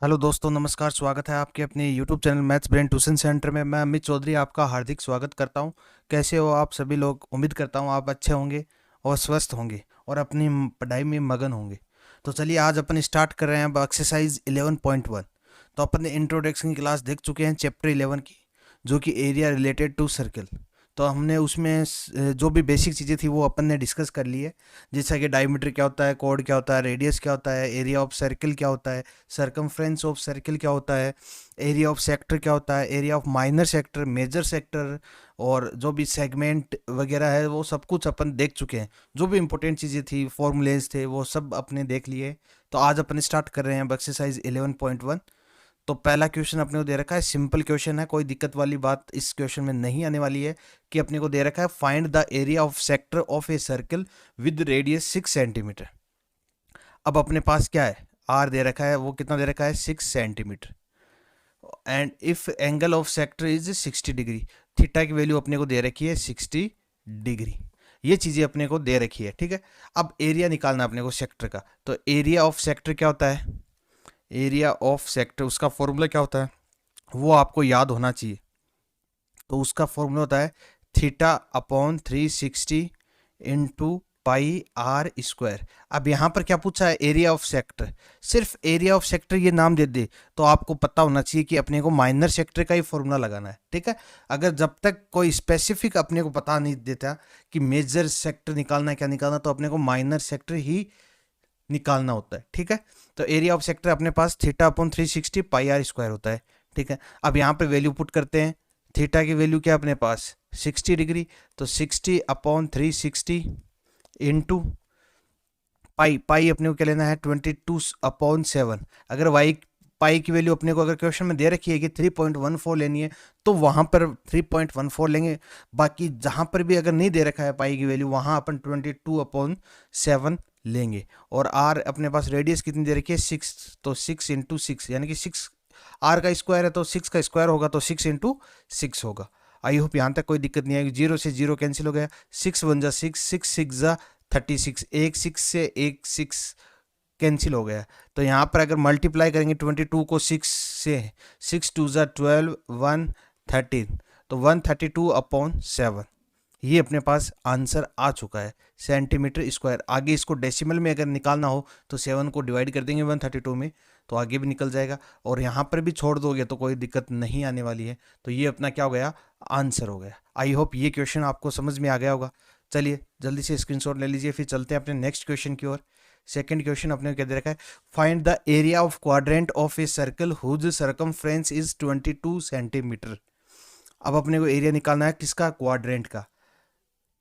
Hello दोस्तों, नमस्कार। स्वागत है आपके अपने YouTube channel maths brain tuition centre में। मैं अमित चौधरी आपका हार्दिक स्वागत करता हूं। कैसे हो आप सभी लोग? उम्मीद करता हूं आप अच्छे होंगे और स्वस्थ होंगे और अपनी पढ़ाई में मगन होंगे। तो चलिए आज अपन स्टार्ट कर रहे हैं अब एक्सरसाइज 11.1। तो अपन ने इंट्रोडक्शन की क्लास देख चुके हैं चैप्टर 11 की, जो कि एरिया रिलेटेड टू सर्कल। तो हमने उसमें जो भी बेसिक चीज़ें थी वो अपन ने डिस्कस कर ली है, जैसा कि डायमीटर क्या होता है, कोड क्या होता है, रेडियस क्या होता है, एरिया ऑफ सर्कल क्या होता है, सरकमफ्रेंस ऑफ सर्कल क्या होता है, एरिया ऑफ सेक्टर क्या होता है, area of minor sector, major sector, और जो भी सेगमेंट वगैरह है वो सब कुछ अपन देख चुके हैं। जो भी इंपॉर्टेंट चीज़ें थी, फॉर्मूलेज थे, वो सब अपने देख लिए। तो आज अपन स्टार्ट कर रहे हैं एक्सरसाइज 11.1। तो पहला क्वेश्चन अपने को दे रखा है, सिंपल क्वेश्चन है, कोई दिक्कत वाली बात इस क्वेश्चन में नहीं आने वाली है। कि अपने को दे रखा है find the area of sector of a circle with radius 6 centimetre. अब अपने पास क्या है, आर दे रखा है, वो कितना दे रखा है 6 centimetre. And if angle of sector is 60 degree, theta की वैल्यू अपने को दे रखी है 60 डिग्री। ये चीजें अपने को दे रखी है, ठीक है। अब एरिया निकालना अपने को सेक्टर का। तो एरिया ऑफ सेक्टर क्या होता है, एरिया ऑफ सेक्टर उसका फॉर्मूला क्या होता है वो आपको याद होना चाहिए। तो उसका फॉर्मूला होता है theta upon 360 into pi r square. अब यहाँ पर क्या पूछा है, एरिया ऑफ सेक्टर। सिर्फ एरिया ऑफ सेक्टर ये नाम दे दे तो आपको पता होना चाहिए कि अपने को माइनर सेक्टर का ही फॉर्मूला लगाना है, ठीक है। अगर जब तक कोई स्पेसिफिक अपने को पता नहीं देता कि मेजर सेक्टर निकालना है क्या निकालना, तो अपने को माइनर सेक्टर ही निकालना होता है, ठीक है। तो एरिया ऑफ सेक्टर अपने पास theta upon 360 pi r square होता है, ठीक है। अब यहाँ पे वैल्यू पुट करते हैं। थीटा की वैल्यू क्या अपने पास 60 डिग्री, तो 60/360 इंटू पाई, पाई अपने को क्या लेना है 22/7। अगर वाई पाई की वैल्यू अपने को अगर क्वेश्चन में दे रखी है कि 3.14 लेनी है तो वहां पर 3.14 लेंगे। बाकी जहां पर भी अगर नहीं दे रखा है पाई की वैल्यू, वहां अपन 22/7 लेंगे। और आर अपने पास रेडियस कितनी दे रखी है 6, तो 6 × 6 यानी कि 6 आर का स्क्वायर है तो 6 का स्क्वायर होगा, तो 6 × 6 होगा। आई होप यहाँ तक कोई दिक्कत नहीं आएगी। 0 से 0 कैंसिल हो गया, 6 × 1 = 6, 6 × 6 = 36, एक 6 से एक 6 कैंसिल हो गया। तो यहाँ पर अगर मल्टीप्लाई करेंगे 22 को 6 से, 6 × 2 = 12, 1 13, तो 132/7 ये अपने पास आंसर आ चुका है, सेंटीमीटर स्क्वायर। आगे इसको डेसिमल में अगर निकालना हो तो 7 को डिवाइड कर देंगे 132 में, तो आगे भी निकल जाएगा। और यहाँ पर भी छोड़ दोगे तो कोई दिक्कत नहीं आने वाली है। तो ये अपना क्या हो गया, आंसर हो गया। आई होप ये क्वेश्चन आपको समझ में आ गया होगा। चलिए जल्दी से स्क्रीनशॉट ले लीजिए, फिर चलते हैं अपने नेक्स्ट क्वेश्चन की ओर। सेकंड क्वेश्चन अपने क्या दे रखा है, find the area of quadrant of a circle whose circumference is 22 centimetre. अब अपने को एरिया निकालना है किसका, क्वाड्रेंट का,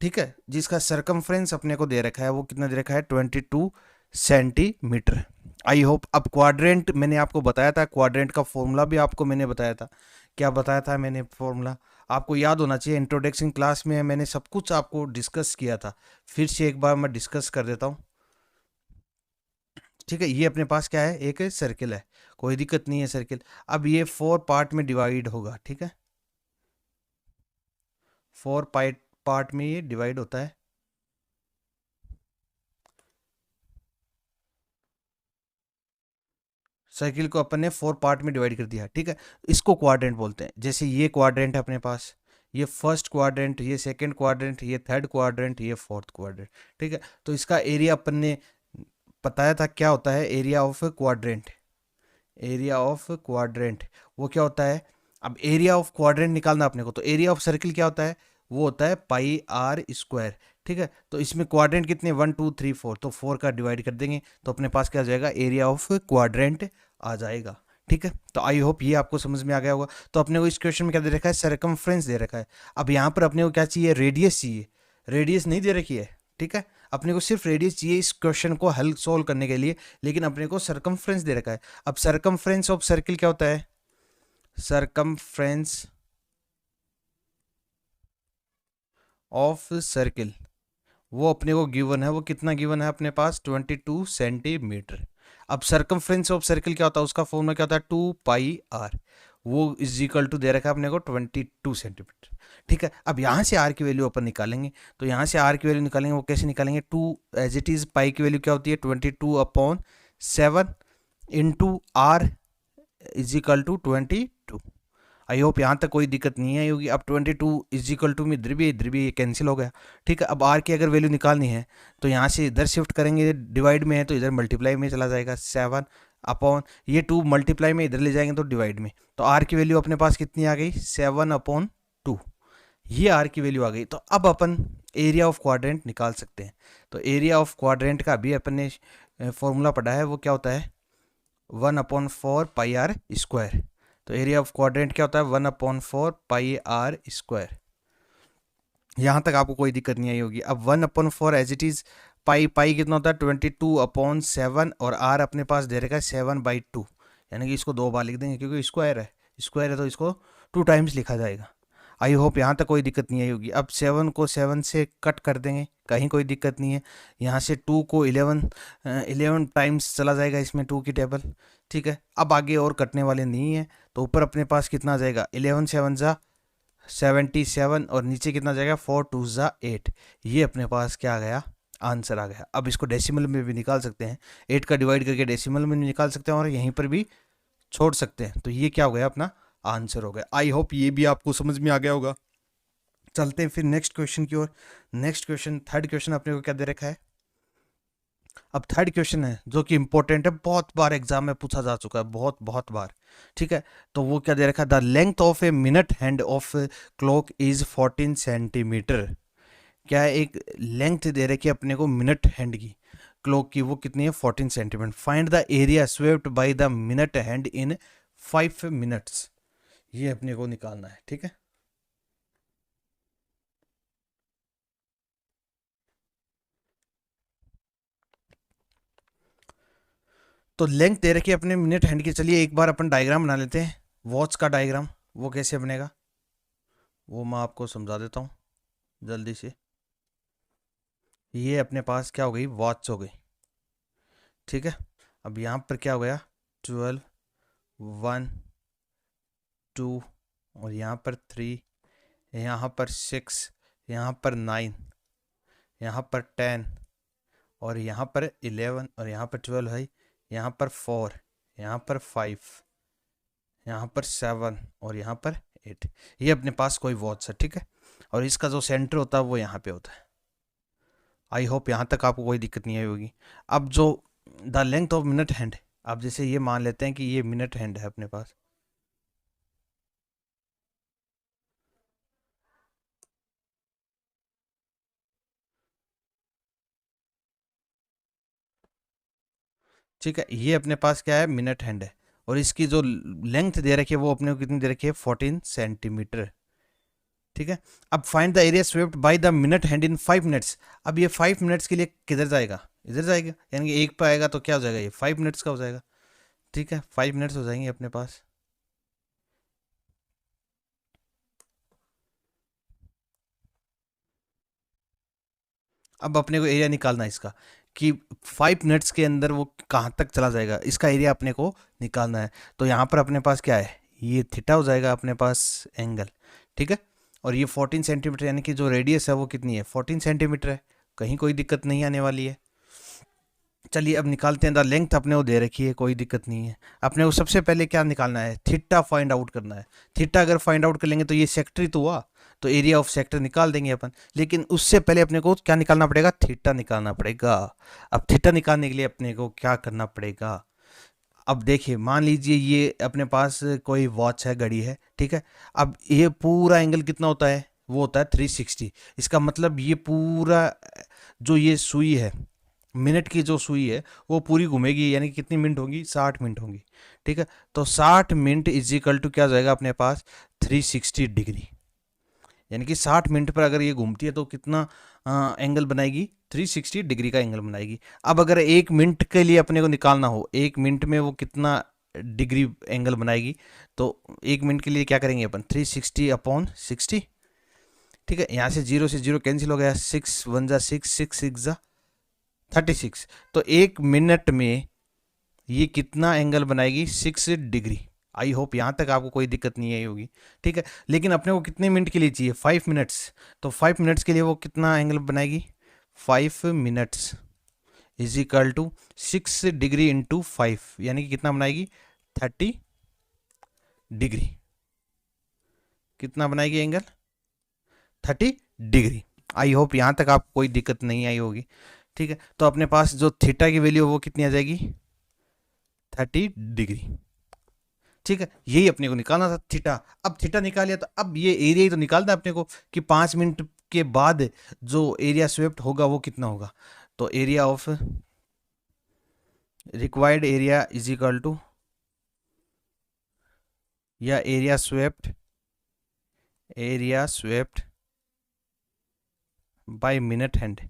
ठीक है, जिसका सरकमफ्रेंस अपने को दे रखा है वो कितना दे रखा है 22 सेंटीमीटर। आई होप अब क्वाड्रेंट मैंने आपको बताया था, क्वाड्रेंट का फॉर्मूला भी आपको मैंने बताया था। क्या बताया था मैंने फॉर्मूला, आपको याद होना चाहिए। इंट्रोडक्शन क्लास में मैंने सब कुछ आपको डिस्कस किया था, फिर से एक बार मैं डिस्कस कर देता हूँ, ठीक है। ये अपने पास क्या है, एक सर्किल है, कोई दिक्कत नहीं है सर्किल। अब ये 4 पार्ट में डिवाइड होगा, ठीक है, 4 पार्ट में ये डिवाइड होता है। सर्किल को अपन ने 4 पार्ट में डिवाइड कर दिया, ठीक है। इसको क्वाड्रेंट बोलते हैं। जैसे ये क्वाड्रेंट है अपने पास, ये फर्स्ट क्वाड्रेंट, ये सेकंड क्वाड्रेंट, ये थर्ड क्वाड्रेंट, ये फोर्थ क्वाड्रेंट, ठीक है। तो इसका एरिया अपन ने बताया था क्या होता है, area of quadrant. Area of quadrant वो क्या होता है, अब एरिया ऑफ क्वाड्रेंट निकालना अपने को, तो एरिया ऑफ सर्किल क्या होता है, वो होता है पाई आर स्क्वायर, ठीक है। तो इसमें क्वाड्रेंट कितने 1 2 3 4, तो 4 का डिवाइड कर देंगे तो अपने पास क्या आ जाएगा, एरिया ऑफ क्वाड्रेंट आ जाएगा, ठीक है। तो आई होप ये आपको समझ में आ गया होगा। तो अपने को इस क्वेश्चन में क्या दे रखा है, सरकमफ्रेंस दे रखा है। अब यहाँ पर अपने को क्या चाहिए, रेडियस चाहिए। रेडियस नहीं दे रखी है, ठीक है, अपने को सिर्फ रेडियस चाहिए इस क्वेश्चन को हल सोल्व करने के लिए, लेकिन अपने को सरकमफ्रेंस दे रखा है। अब सरकमफ्रेंस ऑफ सर्किल क्या होता है, सरकमफ्रेंस ऑफ सर्किल वो अपने को गिवन है, वो कितना गिवन है अपने पास 22 सेंटीमीटर। अब सरकमफ्रेंस ऑफ सर्किल क्या होता है, उसका फॉर्मूला क्या होता है 2 पाई आर, वो इज इक्वल टू दे रखा है अपने को 22 सेंटीमीटर, ठीक है। अब यहाँ से आर की वैल्यू अपन निकालेंगे, तो यहाँ से आर की वैल्यू निकालेंगे, वो कैसे निकालेंगे, 2 एज इट इज, पाई की वैल्यू क्या होती है 22/7 into r is equal to 22। I hope यहाँ तक कोई दिक्कत नहीं आई होगी। अब 22 इज इक्वल टू में इधर भी ये कैंसिल हो गया। ठीक है, अब आर की अगर वैल्यू निकालनी है तो यहाँ से इधर शिफ्ट करेंगे, डिवाइड में है तो इधर मल्टीप्लाई में चला जाएगा। 7 अपॉन ये 2 मल्टीप्लाई में इधर ले जाएंगे तो डिवाइड में, तो आर की वैल्यू अपने पास कितनी आ गई 7/2। ये आर की वैल्यू आ गई। तो अब अपन एरिया ऑफ क्वाड्रेंट निकाल सकते हैं। तो एरिया ऑफ क्वाड्रेंट का भी अपन ने फॉर्मूला पढ़ा है, वो क्या होता है 1/4 पाई आर स्क्वायर। तो एरिया ऑफ क्वाड्रेंट क्या होता है 1/4 पाई आर स्क्वायर। यहाँ तक आपको कोई दिक्कत नहीं आई होगी। अब 1/4 एज इट इज, पाई कितना होता है 22/7 और आर अपने पास दे रखा है 7/2, यानी कि इसको 2 बार लिख देंगे क्योंकि स्क्वायर है तो इसको 2 टाइम्स लिखा जाएगा। आई होप यहाँ तक कोई दिक्कत नहीं आई होगी। अब 7 को 7 से कट कर देंगे, कहीं कोई दिक्कत नहीं है। यहाँ से 2 को 11 टाइम्स चला जाएगा इसमें 2 की टेबल। ठीक है, अब आगे और कटने वाले नहीं है, तो ऊपर अपने पास कितना आ जाएगा 11 7 जा 77 और नीचे कितना जाएगा 4 2 जा 8। ये अपने पास क्या आ गया आंसर आ गया। अब इसको डेसिमल में भी निकाल सकते हैं, 8 का डिवाइड करके डेसिमल में निकाल सकते हैं और यहीं पर भी छोड़ सकते हैं। तो ये क्या हो गया अपना आंसर हो गया। आई होप ये भी आपको समझ में आ गया होगा। चलते हैं फिर नेक्स्ट क्वेश्चन की ओर। नेक्स्ट क्वेश्चन, थर्ड क्वेश्चन अपने को क्या दे रखा है। अब थर्ड क्वेश्चन है जो कि इंपॉर्टेंट है, बहुत बार एग्जाम में पूछा जा चुका है, बहुत बार। ठीक है, तो वो क्या दे रखा है the length of a minute hand of clock is 14 centimetre. क्या है, एक लेंथ दे रखी है अपने को मिनट हैंड की क्लॉक की, वो कितनी है 14 centimetre. Find the area swept by the minute hand in 5 minutes. ये अपने को निकालना है। ठीक है, तो लेंथ दे रखी है अपने मिनट हैंड की। चलिए एक बार अपन डायग्राम बना लेते हैं, वॉच का डायग्राम। वो कैसे बनेगा वो मैं आपको समझा देता हूँ जल्दी से। ये अपने पास क्या हो गई वॉच हो गई। ठीक है, अब यहाँ पर क्या हो गया 12 1 2 और यहाँ पर 3, यहाँ पर 6, यहाँ पर 9, यहाँ पर 10 और यहाँ पर 11 और यहाँ पर 12 है, यहाँ पर 4, यहाँ पर 5, यहाँ पर 7 और यहाँ पर 8। ये अपने पास कोई वॉच है। ठीक है, और इसका जो सेंटर होता है वो यहाँ पे होता है। आई होप यहाँ तक आपको कोई दिक्कत नहीं आई होगी। अब जो the length of minute hand, आप जैसे ये मान लेते हैं कि ये मिनट हैंड है अपने पास। ठीक है, ये अपने पास क्या है मिनट हैंड है और इसकी जो लेंथ दे रखी है वो अपने को कितनी दे रखी है 14 सेंटीमीटर। ठीक है, अब find the area swept by the minute hand in 5 minutes. अब ये 5 मिनट्स के लिए किधर जाएगा, इधर जाएगा, यानी कि एक पे आएगा तो क्या हो जाएगा ये 5 मिनट्स का हो जाएगा। ठीक है, 5 मिनट्स हो जाएंगे अपने पास। अब अपने को एरिया निकालना है इसका कि 5 मिनट्स के अंदर वो कहाँ तक चला जाएगा, इसका एरिया अपने को निकालना है। तो यहाँ पर अपने पास क्या है ये थीटा हो जाएगा अपने पास एंगल। ठीक है, और ये 14 सेंटीमीटर यानी कि जो रेडियस है वो कितनी है 14 सेंटीमीटर है, कहीं कोई दिक्कत नहीं आने वाली है। चलिए अब निकालते हैं। द लेंथ अपने को दे रखी है, कोई दिक्कत नहीं है। अपने को सबसे पहले क्या निकालना है थीटा फाइंड आउट करना है। थीटा अगर फाइंड आउट कर लेंगे तो ये सेक्टर ही तो हुआ, तो एरिया ऑफ सेक्टर निकाल देंगे अपन। लेकिन उससे पहले अपने को क्या निकालना पड़ेगा थीटा निकालना पड़ेगा। अब थीटा निकालने के लिए अपने को क्या करना पड़ेगा, अब देखिए मान लीजिए ये अपने पास कोई वॉच है, घड़ी है। ठीक है, अब ये पूरा एंगल कितना होता है वो होता है 360। इसका मतलब ये पूरा जो ये सुई है मिनट की जो सुई है वो पूरी घूमेगी, यानी कि कितनी मिनट होंगी 60 मिनट होंगी। ठीक है, तो 60 मिनट इज इक्वल टू क्या हो जाएगा अपने पास 360 डिग्री। यानी कि 60 मिनट पर अगर ये घूमती है तो कितना एंगल बनाएगी 360 डिग्री का एंगल बनाएगी। अब अगर 1 मिनट के लिए अपने को निकालना हो 1 मिनट में वो कितना डिग्री एंगल बनाएगी, तो 1 मिनट के लिए क्या करेंगे अपन 360/60। ठीक है, यहाँ से 0 से 0 कैंसिल हो गया, 6 1 जा 6 6 6 जा 36। तो 1 मिनट में ये कितना एंगल बनाएगी 6 डिग्री। आई होप यहाँ तक आपको कोई दिक्कत नहीं आई होगी। ठीक है, लेकिन अपने को कितने मिनट के लिए चाहिए 5 मिनट्स, तो 5 मिनट्स के लिए वो कितना एंगल बनाएगी 5 minutes is equal to 6 degree into 5, यानी कि कितना बनाएगी 36 डिग्री। कितना बनाएगी एंगल? 30 डिग्री। आई होप यहाँ तक आपको कोई दिक्कत नहीं आई होगी। ठीक है, तो अपने पास जो थीटा की वैल्यू है वो कितनी आ जाएगी? 30 डिग्री। ठीक है, यही अपने को निकालना था थीटा। अब थीटा निकाल लिया तो अब ये एरिया ही तो निकालना है अपने को कि 5 मिनट के बाद जो एरिया स्वेप्ट होगा वो कितना होगा। तो area of required area is equal to, या area swept by minute hand,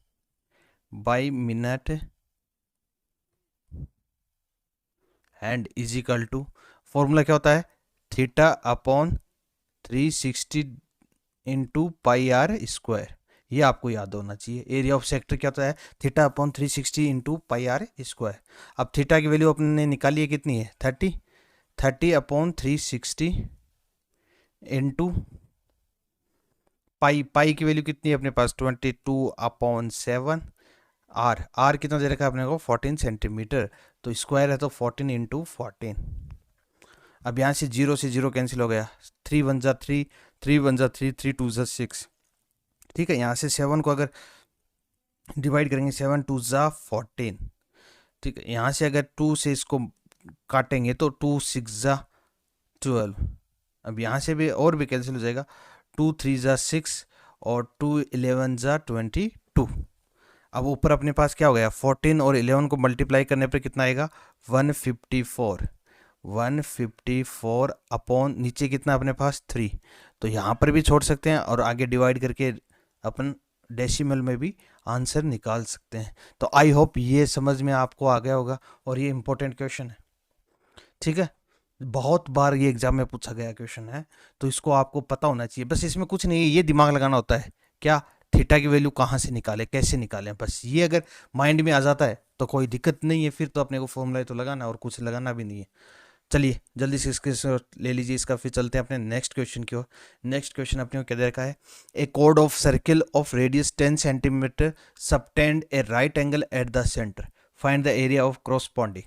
by minute hand is equal to, formula क्या होता है? Theta upon 360 into pi r square. ये आपको याद होना चाहिए। एरिया ऑफ सेक्टर क्या होता है? Theta upon 360 into pi r square. अब थीटा की वैल्यू अपने निकाली है, कितनी है? 30 अपॉन 360 इंटू पाई की वैल्यू कितनी है अपने पास? 22/7। आर कितना दे रखा है अपने को? 14 सेंटीमीटर। तो स्क्वायर है तो 14 × 14। अब यहाँ से जीरो कैंसिल हो गया। 3 × 1 = 3, 3 × 1 = 3, 3 × 2 = 6। ठीक है, यहाँ से 7 को अगर डिवाइड करेंगे, 7 × 2 = 14। ठीक है, यहाँ से अगर 2 से इसको काटेंगे तो 2 × 6 = 12। अब यहाँ से भी और भी कैंसिल हो जाएगा। 2 × 3 = 6 और 2 × 11 = 22। अब ऊपर अपने पास क्या हो गया? 14 और 11 को मल्टीप्लाई करने पर कितना आएगा? 154। 154 अपॉन नीचे कितना अपने पास? 3। तो यहाँ पर भी छोड़ सकते हैं और आगे डिवाइड करके अपन डेसिमल में भी आंसर निकाल सकते हैं। तो आई होप ये समझ में आपको आ गया होगा और ये इंपॉर्टेंट क्वेश्चन है। ठीक है, बहुत बार ये एग्जाम में पूछा गया क्वेश्चन है, तो इसको आपको पता होना चाहिए। बस इसमें कुछ नहीं है, ये दिमाग लगाना होता है क्या? थीटा की वैल्यू कहाँ से निकालें, कैसे निकालें, बस ये अगर माइंड में आ जाता है तो कोई दिक्कत नहीं है। फिर तो अपने को फॉर्मूला तो लगाना और कुछ लगाना भी नहीं है। चलिए जल्दी से इसके ले लीजिए इसका, फिर चलते हैं अपने नेक्स्ट क्वेश्चन की ओर। नेक्स्ट क्वेश्चन अपने को क्या दे रखा है? ए कोड of circle of radius 10 centimetre subtend a right angle at the centre, find the area of corresponding.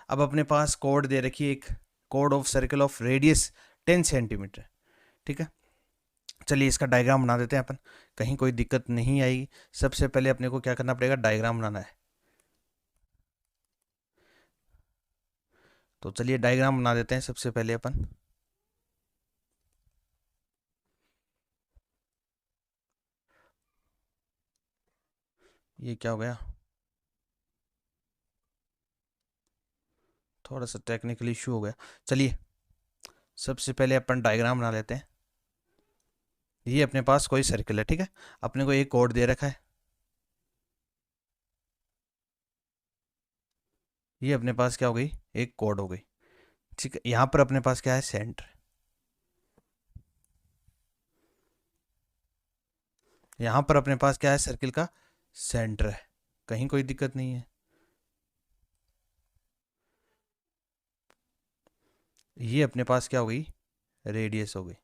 अब अपने पास कोड दे रखी है, एक कोड of circle of radius 10 centimetre. ठीक है, चलिए इसका डायग्राम बना देते हैं अपन, कहीं कोई दिक्कत नहीं आएगी। सबसे पहले अपने को क्या करना पड़ेगा? डायग्राम बनाना है। तो चलिए डायग्राम बना देते हैं सबसे पहले अपन। ये क्या हो गया? थोड़ा सा टेक्निकल इशू हो गया। चलिए सबसे पहले अपन डायग्राम बना लेते हैं। ये अपने पास कोई सर्कल है। ठीक है, अपने को एक कोड दे रखा है। ये अपने पास क्या हो गई? एक कोड हो गई। ठीक है, यहाँ पर अपने पास क्या है? सेंटर। यहाँ पर अपने पास क्या है? सर्किल का सेंटर है, कहीं कोई दिक्कत नहीं है। ये अपने पास क्या हो गई? रेडियस हो गई।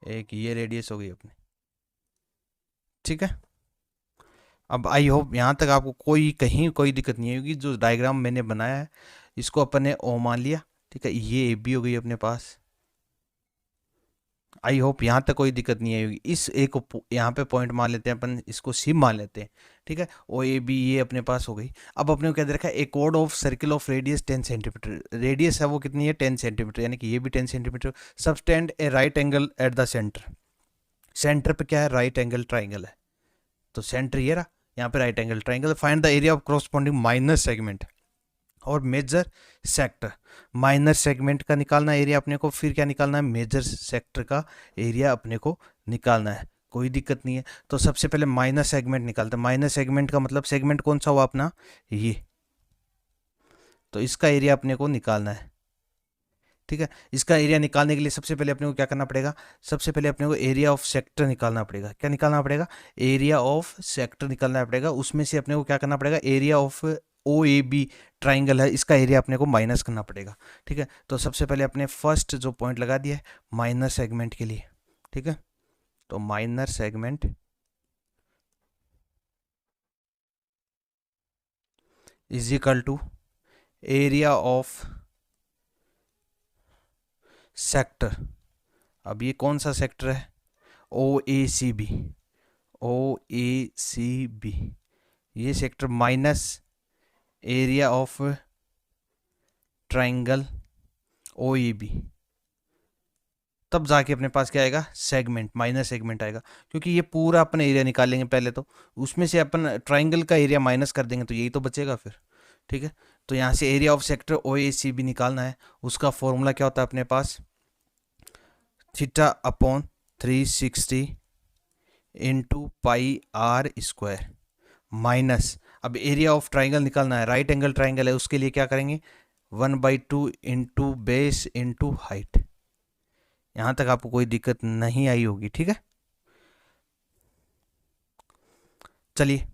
एक ये रेडियस हो गई अपनी। ठीक है, अब आई होप यहाँ तक आपको कोई कहीं कोई दिक्कत नहीं होगी। जो डायग्राम मैंने बनाया है इसको अपन ने ओ मान लिया। ठीक है, ये ए बी हो गई अपने पास। आई होप यहाँ तक कोई दिक्कत नहीं आएगी। इस एक को यहाँ पे पॉइंट मान लेते हैं अपन, इसको सी मान लेते हैं। ठीक है, ओ ए बी ये अपने पास हो गई। अब अपने को क्या दे रखा है? ए कोड of circle of radius 10 centimetre. Radius है वो कितनी है? 10 सेंटीमीटर, यानी कि ये भी 10 centimetre. Subtend a right angle at the centre. Centre पे क्या है? राइट एंगल ट्राइंगल है। तो सेंटर ये रहा, यहाँ पे right angle triangle. Find the area of corresponding minor segment और मेजर सेक्टर। माइनर सेगमेंट का निकालना एरिया अपने को, फिर क्या निकालना है? मेजर सेक्टर का एरिया अपने को निकालना है। कोई दिक्कत नहीं है। तो सबसे पहले माइनर सेगमेंट निकालते हैं। माइनर सेगमेंट का मतलब सेगमेंट कौन सा हुआ अपना? ये। तो इसका एरिया अपने को निकालना है। ठीक है, इसका एरिया निकालने के लिए सबसे पहले अपने को क्या करना पड़ेगा? सबसे पहले अपने को एरिया ऑफ सेक्टर निकालना पड़ेगा। क्या निकालना पड़ेगा? एरिया ऑफ सेक्टर निकालना पड़ेगा। उसमें से अपने को क्या करना पड़ेगा? Area of O A B triangle है, इसका एरिया अपने को माइनस करना पड़ेगा। ठीक है, तो सबसे पहले अपने फर्स्ट जो पॉइंट लगा दिया है माइनर सेगमेंट के लिए। ठीक है, तो minor segment is equal to area of sector. अब ये कौन सा सेक्टर है? O A C B, O A C B, ये sector minus area of triangle O A B, तब जाके अपने पास क्या आएगा? सेगमेंट, माइनर सेगमेंट आएगा। क्योंकि ये पूरा अपन एरिया निकालेंगे पहले, तो उसमें से अपन ट्राइंगल का एरिया माइनस कर देंगे तो यही तो बचेगा फिर। ठीक है, तो यहाँ से area of sector O A C B निकालना है। उसका फॉर्मूला क्या होता है अपने पास? Theta upon 360 into pi r square minus, अब एरिया ऑफ ट्राइंगल निकालना है, राइट एंगल ट्राइंगल है, उसके लिए क्या करेंगे? 1/2 इंटू बेस इंटू हाइट। यहां तक आपको कोई दिक्कत नहीं आई होगी, ठीक है। चलिए,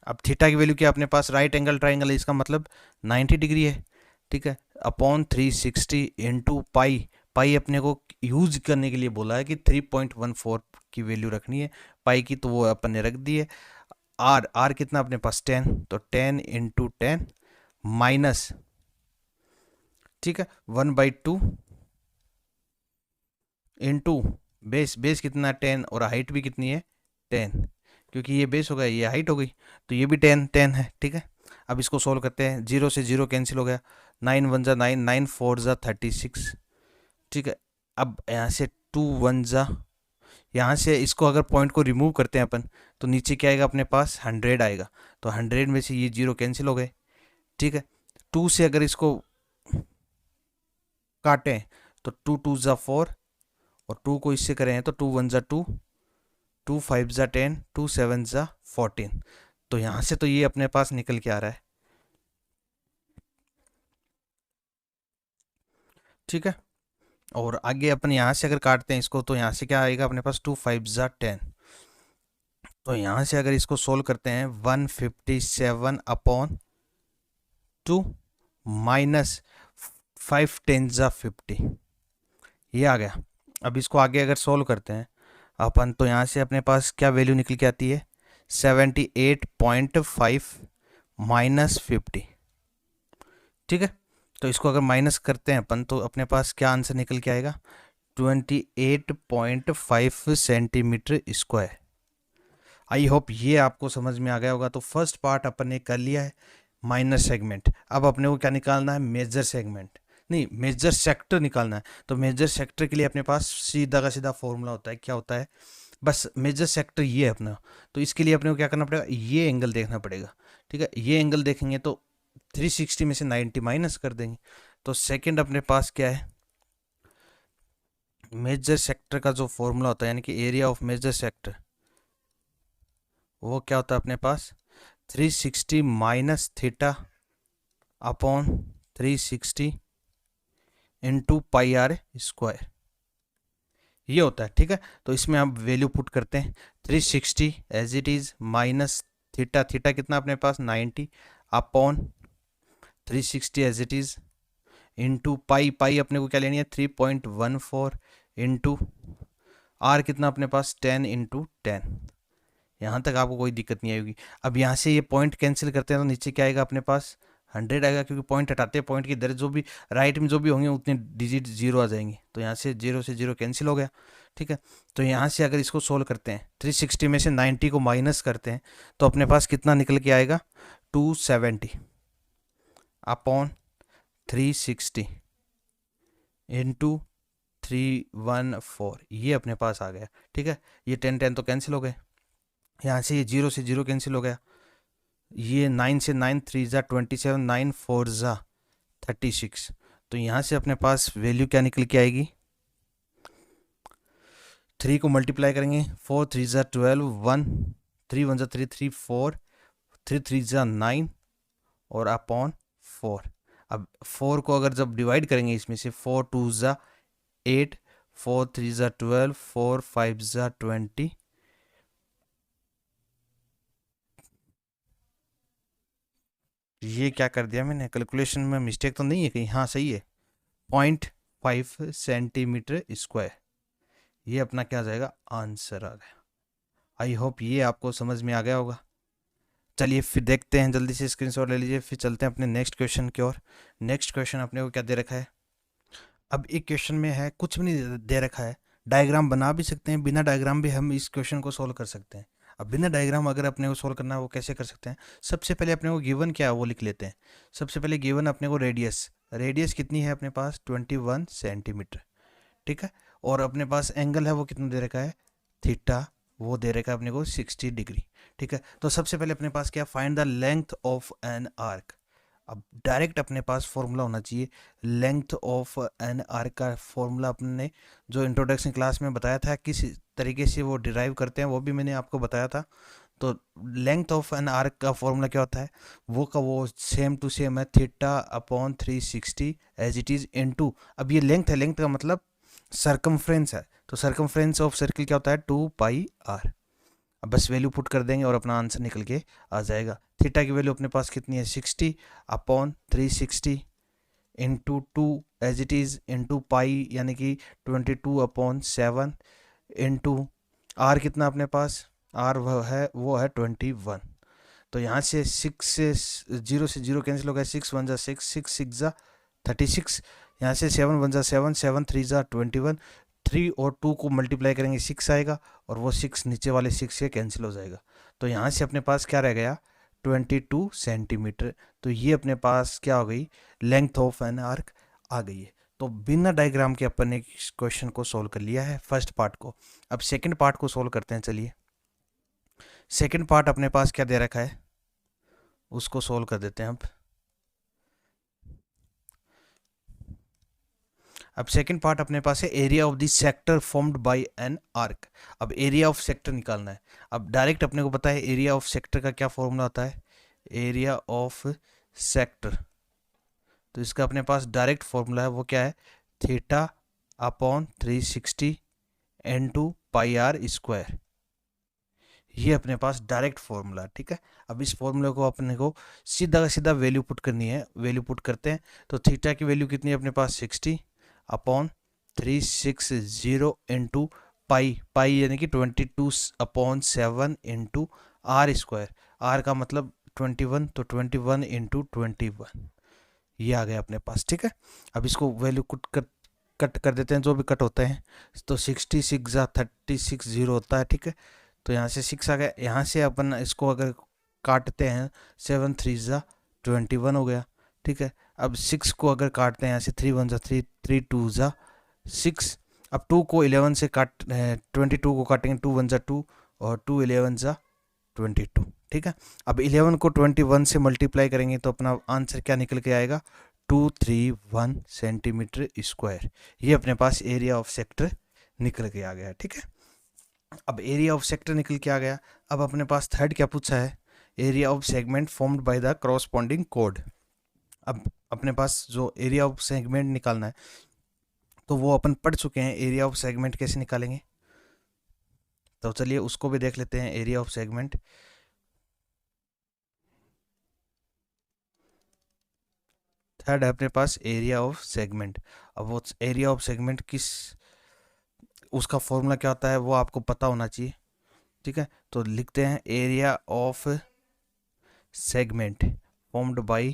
अब थीटा की वैल्यू क्या अपने पास? राइट एंगल ट्राइंगल है, इसका मतलब 90 डिग्री है, ठीक है। अपॉन 360 इंटू पाई, पाई अपने को यूज करने के लिए बोला है कि 3.14 की वैल्यू रखनी है पाई की, तो वो अपन ने रख दी है। आर, आर कितना अपने पास? 10, तो 10 इंटू 10 माइनस, ठीक है, 1/2 इंटू बेस, बेस कितना? 10, और हाइट भी कितनी है? 10, क्योंकि ये बेस हो गया, ये हाइट हो गई, तो ये भी 10 10 है, ठीक है। अब इसको सोल्व करते हैं, 0 से 0 कैंसिल हो गया, 9 1 जा 9, 9 4 जा 36, ठीक है। अब यहाँ से 2 1 जा, यहाँ से इसको अगर पॉइंट को रिमूव करते हैं अपन, तो नीचे क्या आएगा अपने पास? 100 आएगा, तो 100 में से ये 0 कैंसिल हो गए, ठीक है। 2 से अगर इसको काटें तो 2 2 जा 4, और 2 को इससे करें तो 2 1 जा 2, 2 5 जा 10, 2 7 जा 14, तो यहाँ से तो ये अपने पास निकल के आ रहा है, ठीक है। और आगे अपन यहाँ से अगर काटते हैं इसको, तो यहाँ से क्या आएगा अपने पास? 2 5 जा 10, तो यहाँ से अगर इसको सोल्व करते हैं 157 अपॉन 2 माइनस 5 10 जा 50, ये आ गया। अब इसको आगे अगर सोल्व करते हैं अपन, तो यहाँ से अपने पास क्या वैल्यू निकल के आती है? 78.5 माइनस 50, ठीक है। तो इसको अगर माइनस करते हैं अपन, तो अपने पास क्या आंसर निकल के आएगा? 28.5 सेंटीमीटर स्क्वायर। आई होप ये आपको समझ में आ गया होगा। तो फर्स्ट पार्ट अपन ने कर लिया है, माइनर सेगमेंट। अब अपने को क्या निकालना है? मेजर सेगमेंट, नहीं मेजर सेक्टर निकालना है। तो मेजर सेक्टर के लिए अपने पास सीधा का सीधा फॉर्मूला होता है, क्या होता है? बस मेजर सेक्टर ये है अपना, तो इसके लिए अपने को क्या करना पड़ेगा? ये एंगल देखना पड़ेगा, ठीक है। ये एंगल देखेंगे तो 360 में से 90 माइनस कर देंगे। तो सेकंड अपने पास क्या है? मेजर सेक्टर का जो फॉर्मूला होता है, यानी कि एरिया ऑफ मेजर सेक्टर, वो क्या होता है अपने पास? 360 minus theta upon 360 into pi r square, ये होता है, ठीक है। तो इसमें आप वैल्यू पुट करते हैं, 360 as it is minus theta, theta कितना अपने पास? 90 upon 360 as it is into pi, pi अपने को क्या लेनी है? 3.14 इंटू आर कितना अपने पास? 10 इंटू 10। यहाँ तक आपको कोई दिक्कत नहीं आएगी। अब यहाँ से ये पॉइंट कैंसिल करते हैं तो नीचे क्या आएगा अपने पास? 100 आएगा, क्योंकि पॉइंट हटाते हैं, पॉइंट की इधर जो भी राइट में जो भी होंगे उतने डिजिट जीरो आ जाएंगे, तो यहाँ से 0 से 0 कैंसिल हो गया, ठीक है। तो यहाँ से अगर इसको सोल्व करते हैं, 360 में से 90 को माइनस करते हैं, तो अपने पास कितना निकल के आएगा? 270 अपॉन 360 इंटू 314, ये अपने पास आ गया, ठीक है। ये 10 10 तो कैंसिल हो गए, यहाँ से ये 0 से 0 कैंसिल हो गया, ये 9 से 9 3 जा 27, 9 4 जा 36, तो यहाँ से अपने पास वैल्यू क्या निकल के आएगी? 3 को मल्टीप्लाई करेंगे, 4 3 जा 12, 1 3 1 जा 3 3 4 3 3 जा 9 और अपॉन 4। अब 4 को अगर जब डिवाइड करेंगे इसमें से, 4 2 जा 8, 4 3 जा 12, 4 5 जा 20, ये क्या कर दिया मैंने? कैलकुलेशन में मिस्टेक तो नहीं है कहीं? हाँ सही है, 0.5 सेंटीमीटर स्क्वायर, ये अपना क्या आ जाएगा? आंसर आ गया। आई होप ये आपको समझ में आ गया होगा। चलिए फिर देखते हैं, जल्दी से स्क्रीनशॉट ले लीजिए, फिर चलते हैं अपने नेक्स्ट क्वेश्चन की ओर। नेक्स्ट क्वेश्चन अपने को क्या दे रखा है? अब एक क्वेश्चन में है, कुछ भी नहीं दे रखा है, डायग्राम बना भी सकते हैं, बिना डायग्राम भी हम इस क्वेश्चन को सोल्व कर सकते हैं। अब बिना डायग्राम अगर अपने को सोल्व करना है वो कैसे कर सकते हैं? सबसे पहले अपने को गिवन क्या है वो लिख लेते हैं। सबसे पहले गिवन अपने को रेडियस, रेडियस कितनी है अपने पास 21 सेंटीमीटर, ठीक है। और अपने पास एंगल है वो कितना दे रखा है, थीटा, वो दे रखा है अपने को 60 डिग्री, ठीक है। तो सबसे पहले अपने पास क्या, find the length of an arc. अब डायरेक्ट अपने पास फॉर्मूला होना चाहिए, लेंथ ऑफ एन आर्क का फॉर्मूला अपने जो इंट्रोडक्शन क्लास में बताया था, किस तरीके से वो डिराइव करते हैं वो भी मैंने आपको बताया था। तो लेंथ ऑफ एन आर्क का फॉर्मूला क्या होता है, वो का वो सेम टू सेम है, theta upon 360 as it is into, अब ये लेंथ है, लेंथ का मतलब सरकमफ्रेंस है, तो सरकमफ्रेंस ऑफ सर्किल क्या होता है 2 पाई आर। अब बस वैल्यू पुट कर देंगे और अपना आंसर निकल के आ जाएगा। थीटा की वैल्यू अपने पास कितनी है 60 upon 360 into 2 as it is into pi यानी कि 22/7 इंटू आर कितना अपने पास, आर वो है 21। तो यहाँ से 6 से 0 से 0 कैंसिल हो गया, 6 1 जा 6, 6 6 जा 36, यहाँ से 7 1 जा 7, 7 3 जा 21, 3 और 2 को मल्टीप्लाई करेंगे 6 आएगा, और वो 6 नीचे वाले 6 से कैंसिल हो जाएगा। तो यहाँ से अपने पास क्या रह गया 22 सेंटीमीटर। तो ये अपने पास क्या हो गई, लेंथ ऑफ एन आर्क आ गई है। तो बिना डायग्राम के अपन ने इस क्वेश्चन को सोल्व कर लिया है फर्स्ट पार्ट को। अब सेकंड पार्ट को सोल्व करते हैं, चलिए। सेकंड पार्ट अपने पास क्या दे रखा है उसको सोल्व कर देते हैं। अब सेकंड पार्ट अपने पास है area of the sector formed by an arc. अब एरिया ऑफ सेक्टर निकालना है। अब डायरेक्ट अपने को पता है एरिया ऑफ सेक्टर का क्या फॉर्मूला होता है, एरिया ऑफ सेक्टर, तो इसका अपने पास डायरेक्ट फॉर्मूला है, वो क्या है, theta upon 360 into pi r square. ये अपने पास डायरेक्ट फॉर्मूला, ठीक है। अब इस फॉर्मूले को अपने को सीधा का सीधा वैल्यू पुट करनी है, वैल्यू पुट करते हैं। तो थीटा की वैल्यू कितनी है अपने पास 60 अपॉन 360 इंटू पाई, पाई यानी कि 22/7 इंटू आर स्क्वायर, आर का मतलब 21, तो 21 इंटू 21, ये आ गया अपने पास, ठीक है। अब इसको वैल्यू कट कर देते हैं, जो भी कट होते हैं। तो 66 जा 36 0 होता है, ठीक है। तो यहाँ से 6 आ गया, यहाँ से अपन इसको अगर काटते हैं 7 3 जा 21 हो गया, ठीक है। अब 6 को अगर काटते हैं यहाँ से 3 1 जा 3, 3 2 जा 6। अब 2 को 11 से 22 को काटेंगे, 2 1 जा 2 और 2 11 जा 22, ठीक है। अब 11 को 21 से मल्टीप्लाई करेंगे तो अपना आंसर क्या निकल के आएगा 231 सेंटीमीटर स्क्वायर। ये अपने पास एरिया ऑफ सेक्टर निकल के आ गया, ठीक है। अब एरिया ऑफ सेक्टर निकल के आ गया। अब अपने पास थर्ड क्या पूछा है, area of segment formed by the corresponding code. अब अपने पास जो एरिया ऑफ सेगमेंट निकालना है तो वो अपन पढ़ चुके हैं, एरिया ऑफ सेगमेंट कैसे निकालेंगे, तो चलिए उसको भी देख लेते हैं। एरिया ऑफ सेगमेंट, थर्ड है अपने पास एरिया ऑफ सेगमेंट। अब वो एरिया ऑफ सेगमेंट किस, उसका फॉर्मूला क्या होता है वो आपको पता होना चाहिए, ठीक है। तो लिखते हैं area of segment formed by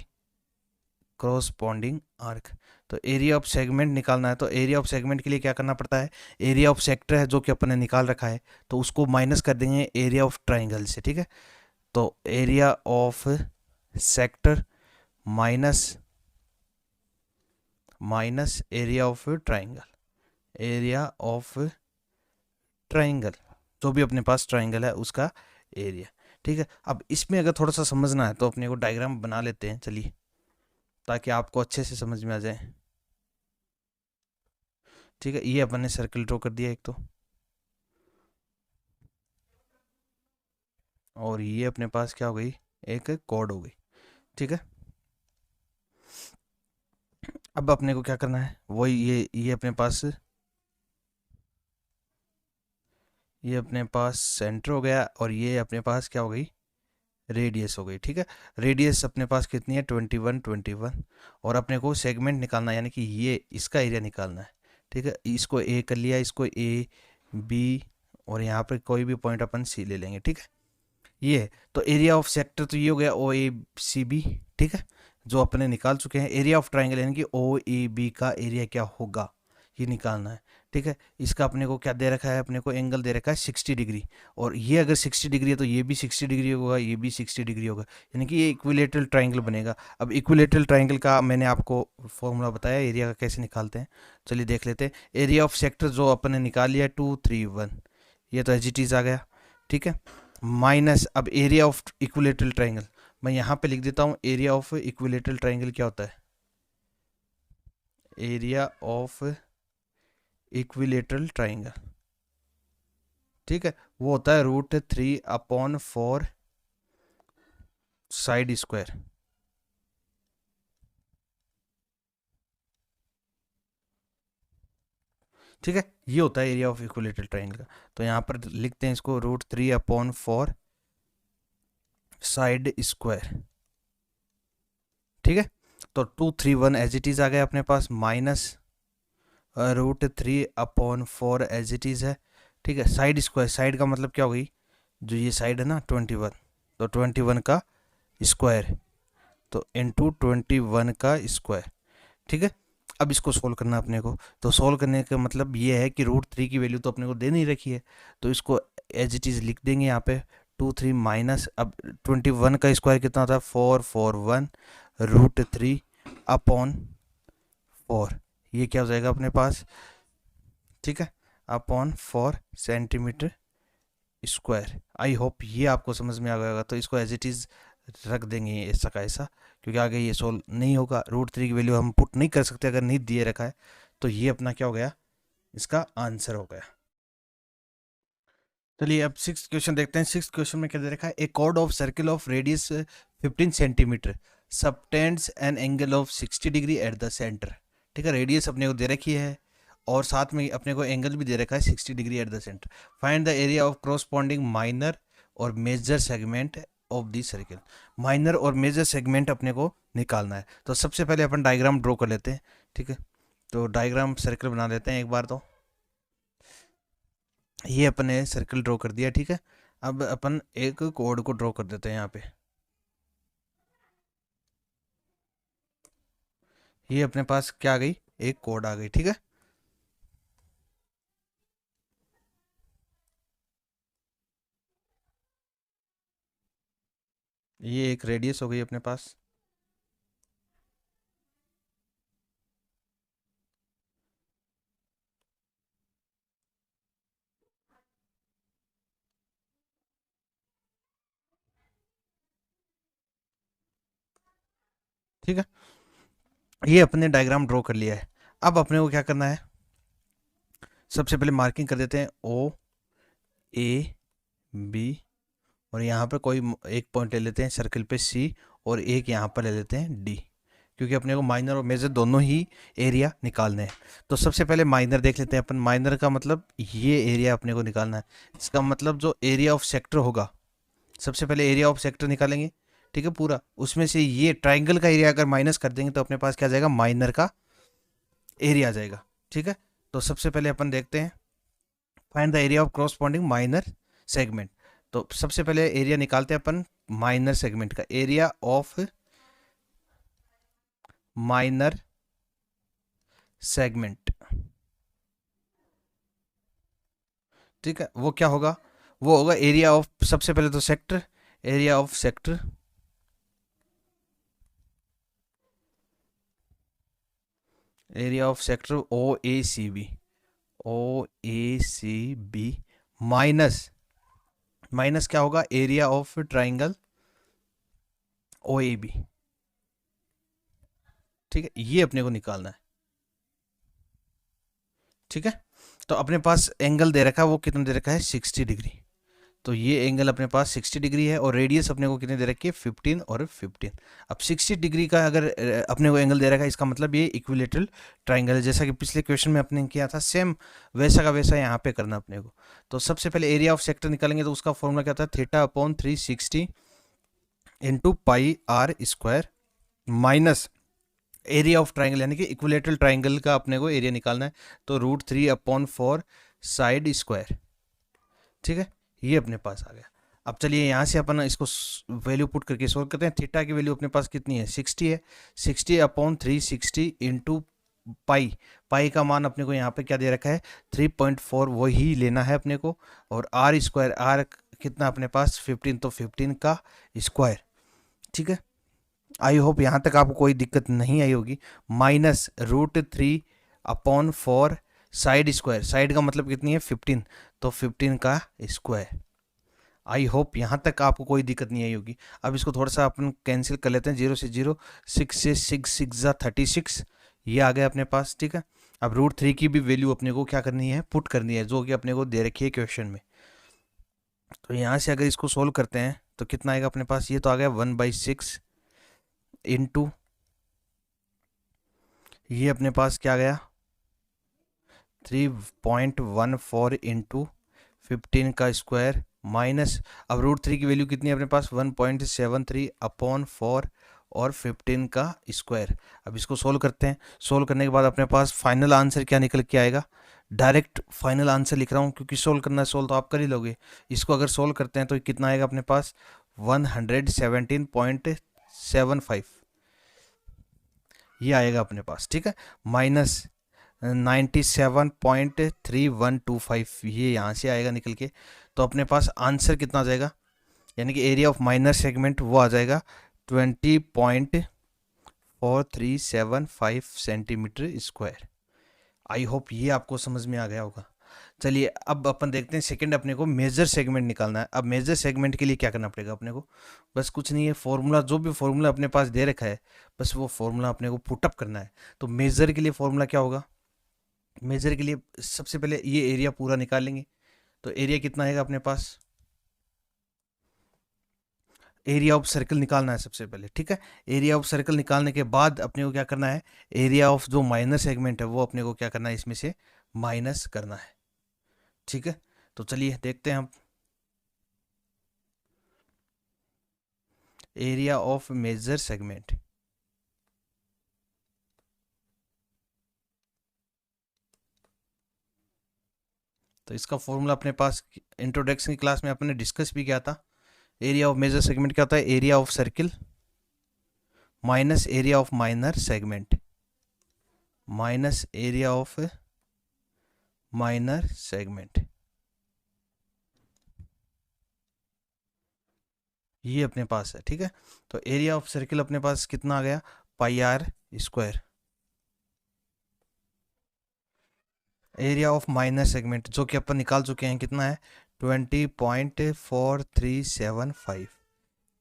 corresponding arc. तो एरिया ऑफ सेगमेंट निकालना है, तो एरिया ऑफ सेगमेंट के लिए क्या करना पड़ता है, एरिया ऑफ सेक्टर है जो कि अपन ने निकाल रखा है, तो उसको माइनस कर देंगे एरिया ऑफ ट्राइंगल से, ठीक है। तो area of sector minus area of triangle, area of triangle, जो भी अपने पास ट्राइंगल है उसका एरिया, ठीक है। अब इसमें अगर थोड़ा सा समझना है तो अपने को डायग्राम बना लेते हैं, चलिए, ताकि आपको अच्छे से समझ में आ जाए, ठीक है। ये अपन ने सर्कल ड्रॉ कर दिया एक तो, और ये अपने पास क्या हो गई, एक कॉर्ड हो गई, ठीक है। अब अपने को क्या करना है, वही ये अपने पास, ये अपने पास सेंटर हो गया, और ये अपने पास क्या हो गई, रेडियस हो गई, ठीक है। रेडियस अपने पास कितनी है 21 21, और अपने को सेगमेंट निकालना है, यानी कि ये इसका एरिया निकालना है, ठीक है। इसको ए कर लिया, इसको ए बी, और यहाँ पर कोई भी पॉइंट अपन सी ले लेंगे, ठीक है। ये तो एरिया ऑफ सेक्टर तो ये हो गया ओ ए सी बी, ठीक है। जो अपने निकाल चुके हैं, एरिया ऑफ ट्राइंगल यानी कि ओ ए बी का एरिया क्या होगा ये निकालना है। ठीक है, इसका अपने को क्या दे रखा है, अपने को एंगल दे रखा है 60 डिग्री, और ये अगर 60 डिग्री है तो ये भी 60 डिग्री होगा, ये भी 60 डिग्री होगा, यानी कि ये इक्विलेटरल ट्राइंगल बनेगा। अब इक्विलेटरल ट्राइंगल का मैंने आपको फॉर्मूला बताया एरिया का कैसे निकालते हैं, चलिए देख लेते हैं। एरिया ऑफ सेक्टर जो अपन ने निकाल लिया 231, ये तो एज इट इज़ आ गया। ठीक है, माइनस अब एरिया ऑफ इक्विलेटरल ट्राइंगल, मैं यहाँ पे लिख देता हूँ एरिया ऑफ इक्विलेटरल ट्राइंगल क्या होता है, एरिया ऑफ इक्विलेटरल ट्राइंगल, ठीक है, वो होता है √3/4 साइड स्क्वायर। ठीक है, ये होता है एरिया ऑफ इक्विलेटरल ट्राइंगल का। तो यहाँ पर लिखते हैं इसको √3/4 साइड स्क्वायर। ठीक है, तो 231 एज इट इज आ गया अपने पास, माइनस √3/4 एज इट इज है। ठीक है, साइड स्क्वायर, साइड का मतलब क्या होगी, जो ये साइड है ना 21, तो 21 का स्क्वायर, तो इंटू 21 का स्क्वायर। ठीक है, अब इसको सोल्व करना अपने को, तो सोल्व करने का मतलब ये है कि √3 की वैल्यू तो अपने को दे नहीं रखी है, तो इसको एज इट इज़ लिख देंगे यहाँ पे 23 माइनस, अब 21 का स्क्वायर कितना होता है 441 √3/4, ये क्या हो जाएगा अपने पास, ठीक है, /4 सेंटीमीटर स्क्वायर। आई होप ये आपको समझ में आ गया होगा, तो इसको एज इट इज़ रख देंगे ऐसा का ऐसा, क्योंकि आगे ये सोल्व नहीं होगा, √3 की वैल्यू हम पुट नहीं कर सकते अगर नहीं दिए रखा है। तो ये अपना क्या हो गया, इसका आंसर हो गया। चलिए अब 6th क्वेश्चन देखते हैं। 6th क्वेश्चन में क्या दे रखा है, a chord of circle of radius 15 centimetre subtends an angle of 60 degree at the centre. ठीक है, रेडियस अपने को दे रखी है और साथ में अपने को एंगल भी दे रखा है 60 degree at the centre. Find the area of corresponding minor और major segment of the circle. Minor और मेजर सेगमेंट अपने को निकालना है, तो सबसे पहले अपन डायग्राम ड्रॉ कर लेते हैं। ठीक है, तो डायग्राम सर्कल बना लेते हैं एक बार। तो ये अपन ने सर्कल ड्रॉ कर दिया। ठीक है, अब अपन एक कोड को ड्रॉ कर देते हैं यहाँ पे। ये अपने पास क्या आ गई, एक कोड आ गई। ठीक है, ये एक रेडियस हो गई अपने पास। ठीक है, ये अपने डायग्राम ड्रॉ कर लिया है। अब अपने को क्या करना है, सबसे पहले मार्किंग कर देते हैं O A B, और यहाँ पर कोई एक पॉइंट ले लेते हैं सर्कल पे C, और एक यहाँ पर ले लेते हैं D, क्योंकि अपने को माइनर और मेजर दोनों ही एरिया निकालने हैं। तो सबसे पहले माइनर देख लेते हैं अपन। माइनर का मतलब ये एरिया अपने को निकालना है, इसका मतलब जो एरिया ऑफ सेक्टर होगा, सबसे पहले एरिया ऑफ सेक्टर निकालेंगे। ठीक है, पूरा उसमें से ये ट्राइंगल का एरिया अगर माइनस कर देंगे तो अपने पास क्या आ जाएगा, माइनर का एरिया आ जाएगा। ठीक है, तो सबसे पहले अपन देखते हैं find the area of corresponding minor segment. तो सबसे पहले एरिया निकालते हैं अपन माइनर सेगमेंट का, एरिया ऑफ माइनर सेगमेंट। ठीक है, वो क्या होगा, वो होगा एरिया ऑफ, सबसे पहले तो sector, area of sector, area of sector OACB, OACB minus, minus क्या होगा, एरिया ऑफ ट्राइंगल OAB। ठीक है, ये अपने को निकालना है। ठीक है, तो अपने पास एंगल दे रखा है, वो कितना दे रखा है 60 डिग्री, तो ये एंगल अपने पास 60 डिग्री है, और रेडियस अपने को कितने दे रखी है 15 और 15। अब 60 डिग्री का अगर अपने को एंगल दे रखा है, इसका मतलब ये इक्विलेटरल ट्राइंगल है, जैसा कि पिछले क्वेश्चन में अपने किया था सेम वैसा का वैसा यहाँ पे करना अपने को। तो सबसे पहले एरिया ऑफ सेक्टर निकालेंगे, तो उसका फॉर्मूला क्या था, θ/360 into πr² minus area of triangle यानी कि इक्विलेटरल ट्राइंगल का अपने को एरिया निकालना है, तो √3/4 साइड स्क्वायर। ठीक है, ये अपने पास आ गया। अब चलिए यहाँ से अपन इसको वैल्यू पुट करके सोल्व करते हैं। थीटा की वैल्यू अपने पास कितनी है, 60 है। 60/360 इंटू पाई। पाई का मान अपने को यहाँ पे क्या दे रखा है, 3.4, वही लेना है अपने को। और आर स्क्वायर, आर कितना अपने पास 15, तो 15 का स्क्वायर। ठीक है, आई होप यहाँ तक आपको कोई दिक्कत नहीं आई होगी। -√3/4 साइड स्क्वायर, साइड का मतलब कितनी है 15, तो 15 का स्क्वायर। आई होप यहाँ तक आपको कोई दिक्कत नहीं आई होगी। अब इसको थोड़ा सा अपन कैंसिल कर लेते हैं, 0 से 0, 6 से 6, 6 जा 36, ये आ गया अपने पास। ठीक है, अब √3 की भी वैल्यू अपने को क्या करनी है, पुट करनी है, जो कि अपने को दे रखी है क्वेश्चन में। तो यहाँ से अगर इसको सोल्व करते हैं तो कितना आएगा अपने पास, ये तो आ गया 1/6 इंटू, ये अपने पास क्या गया 3.14 इंटू 15 का स्क्वायर माइनस, अब √3 की वैल्यू कितनी है अपने पास 1.73/4 और 15 का स्क्वायर। अब इसको सोल्व करते हैं। सोल्व करने के बाद अपने पास फाइनल आंसर क्या निकल के आएगा, डायरेक्ट फाइनल आंसर लिख रहा हूँ क्योंकि सोल्व करना है, सोल्व तो आप कर ही लोगे। इसको अगर सोल्व करते हैं तो कितना आएगा अपने पास 117.75, ये आएगा अपने पास। ठीक है, माइनस 97.3125, ये यहाँ से आएगा निकल के। तो अपने पास आंसर कितना आ जाएगा, यानी कि एरिया ऑफ माइनर सेगमेंट वो आ जाएगा 20.4375 सेंटीमीटर स्क्वायर। आई होप ये आपको समझ में आ गया होगा। चलिए अब अपन देखते हैं सेकंड, अपने को मेजर सेगमेंट निकालना है। अब मेजर सेगमेंट के लिए क्या करना पड़ेगा अपने को, बस कुछ नहीं है, फॉर्मूला, जो भी फॉर्मूला अपने पास दे रखा है बस वो फॉर्मूला अपने को पुटअप करना है। तो मेजर के लिए फॉर्मूला क्या होगा, मेजर के लिए सबसे पहले ये एरिया पूरा निकाल लेंगे। तो एरिया कितना आएगा अपने पास, एरिया ऑफ सर्कल निकालना है सबसे पहले। ठीक है, एरिया ऑफ सर्कल निकालने के बाद अपने को क्या करना है, एरिया ऑफ जो माइनर सेगमेंट है वो अपने को क्या करना है, इसमें से माइनस करना है। ठीक है, तो चलिए देखते हैं हम एरिया ऑफ मेजर सेगमेंट। तो इसका फॉर्मूला अपने पास इंट्रोडक्शन की क्लास में अपने डिस्कस भी किया था। एरिया ऑफ मेजर सेगमेंट क्या होता है, area of circle minus area of minor segment, minus area of minor segment, ये अपने पास है। ठीक है, तो एरिया ऑफ सर्किल अपने पास कितना आ गया, πr square. Area of minor segment जो कि अपन निकाल चुके हैं कितना है 20.4375,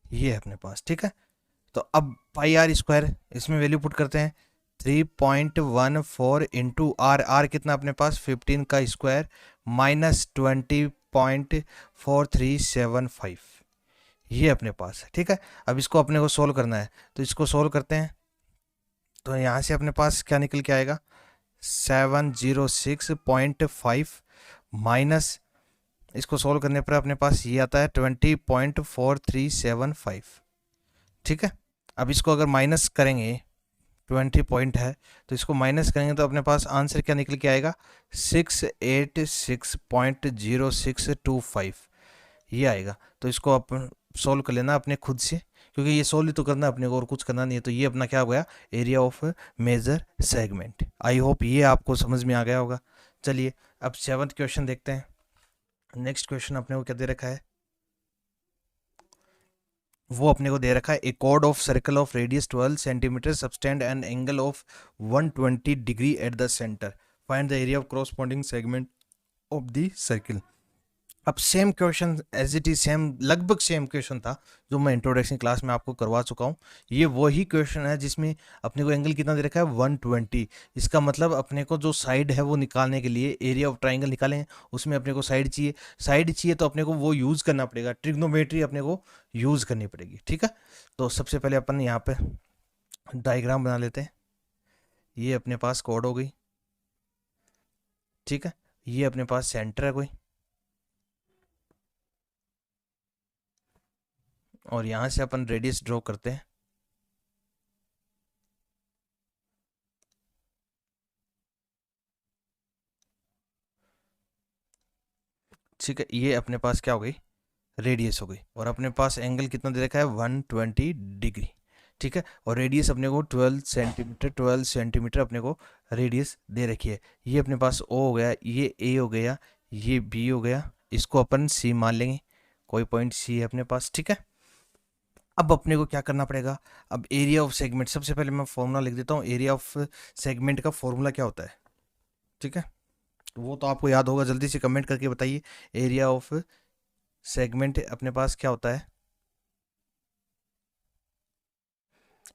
ये है अपने पास। ठीक है, तो अब πr स्क्वायर इसमें वैल्यू पुट करते हैं, 3.14 इंटू आर, आर कितना अपने पास 15 का स्क्वायर माइनस 20.4375, ये अपने पास है। ठीक है, अब इसको अपने को सोल्व करना है, तो इसको सोल्व करते हैं। तो यहाँ से अपने पास क्या निकल के आएगा 706.5 माइनस, इसको सोल्व करने पर अपने पास ये आता है 20.4375। ठीक है, अब इसको अगर माइनस करेंगे, 20 पॉइंट है तो इसको माइनस करेंगे तो अपने पास आंसर क्या निकल के आएगा 686.0625, ये आएगा। तो इसको अपन सोल्व कर लेना अपने खुद से, क्योंकि ये सोल्व ही तो करना है अपने को और कुछ करना नहीं है। तो ये अपना क्या हो गया, area of major segment. I hope ये आपको समझ में आ गया होगा। चलिए अब 7th क्वेश्चन देखते हैं। नेक्स्ट क्वेश्चन अपने को क्या दे रखा है, वो अपने को दे रखा है a chord of circle of radius 12 centimetre subtend an angle of 120 degree at the centre, find the area of corresponding segment of the circle. अब same question as it is same, लगभग सेम क्वेश्चन था जो मैं introduction class में आपको करवा चुका हूँ। ये वही क्वेश्चन है जिसमें अपने को एंगल कितना दे रखा है 120। इसका मतलब अपने को जो साइड है वो निकालने के लिए एरिया ऑफ ट्राइंगल निकालें, उसमें अपने को साइड चाहिए, साइड चाहिए तो अपने को वो यूज़ करना पड़ेगा, ट्रिग्नोमेट्री अपने को यूज़ करनी पड़ेगी। ठीक है, तो सबसे पहले अपन यहाँ पे डायग्राम बना लेते हैं। ये अपने पास कॉर्ड हो गई। ठीक है, ये अपने पास सेंटर है कोई, और यहाँ से अपन रेडियस ड्रॉ करते हैं। ठीक है, ये अपने पास क्या हो गई रेडियस हो गई, और अपने पास एंगल कितना दे रखा है 120 डिग्री, ठीक है। और रेडियस अपने को 12 सेंटीमीटर अपने को रेडियस दे रखी है। ये अपने पास ओ हो गया, ये ए हो गया, ये बी हो गया, इसको अपन सी मान लेंगे, कोई पॉइंट सी है अपने पास, ठीक है। अब अपने को क्या करना पड़ेगा, अब एरिया ऑफ सेगमेंट, सबसे पहले मैं फॉर्मूला लिख देता हूँ। एरिया ऑफ सेगमेंट का फॉर्मूला क्या होता है, ठीक है, तो वो तो आपको याद होगा, जल्दी से कमेंट करके बताइए। एरिया ऑफ सेगमेंट अपने पास क्या होता है,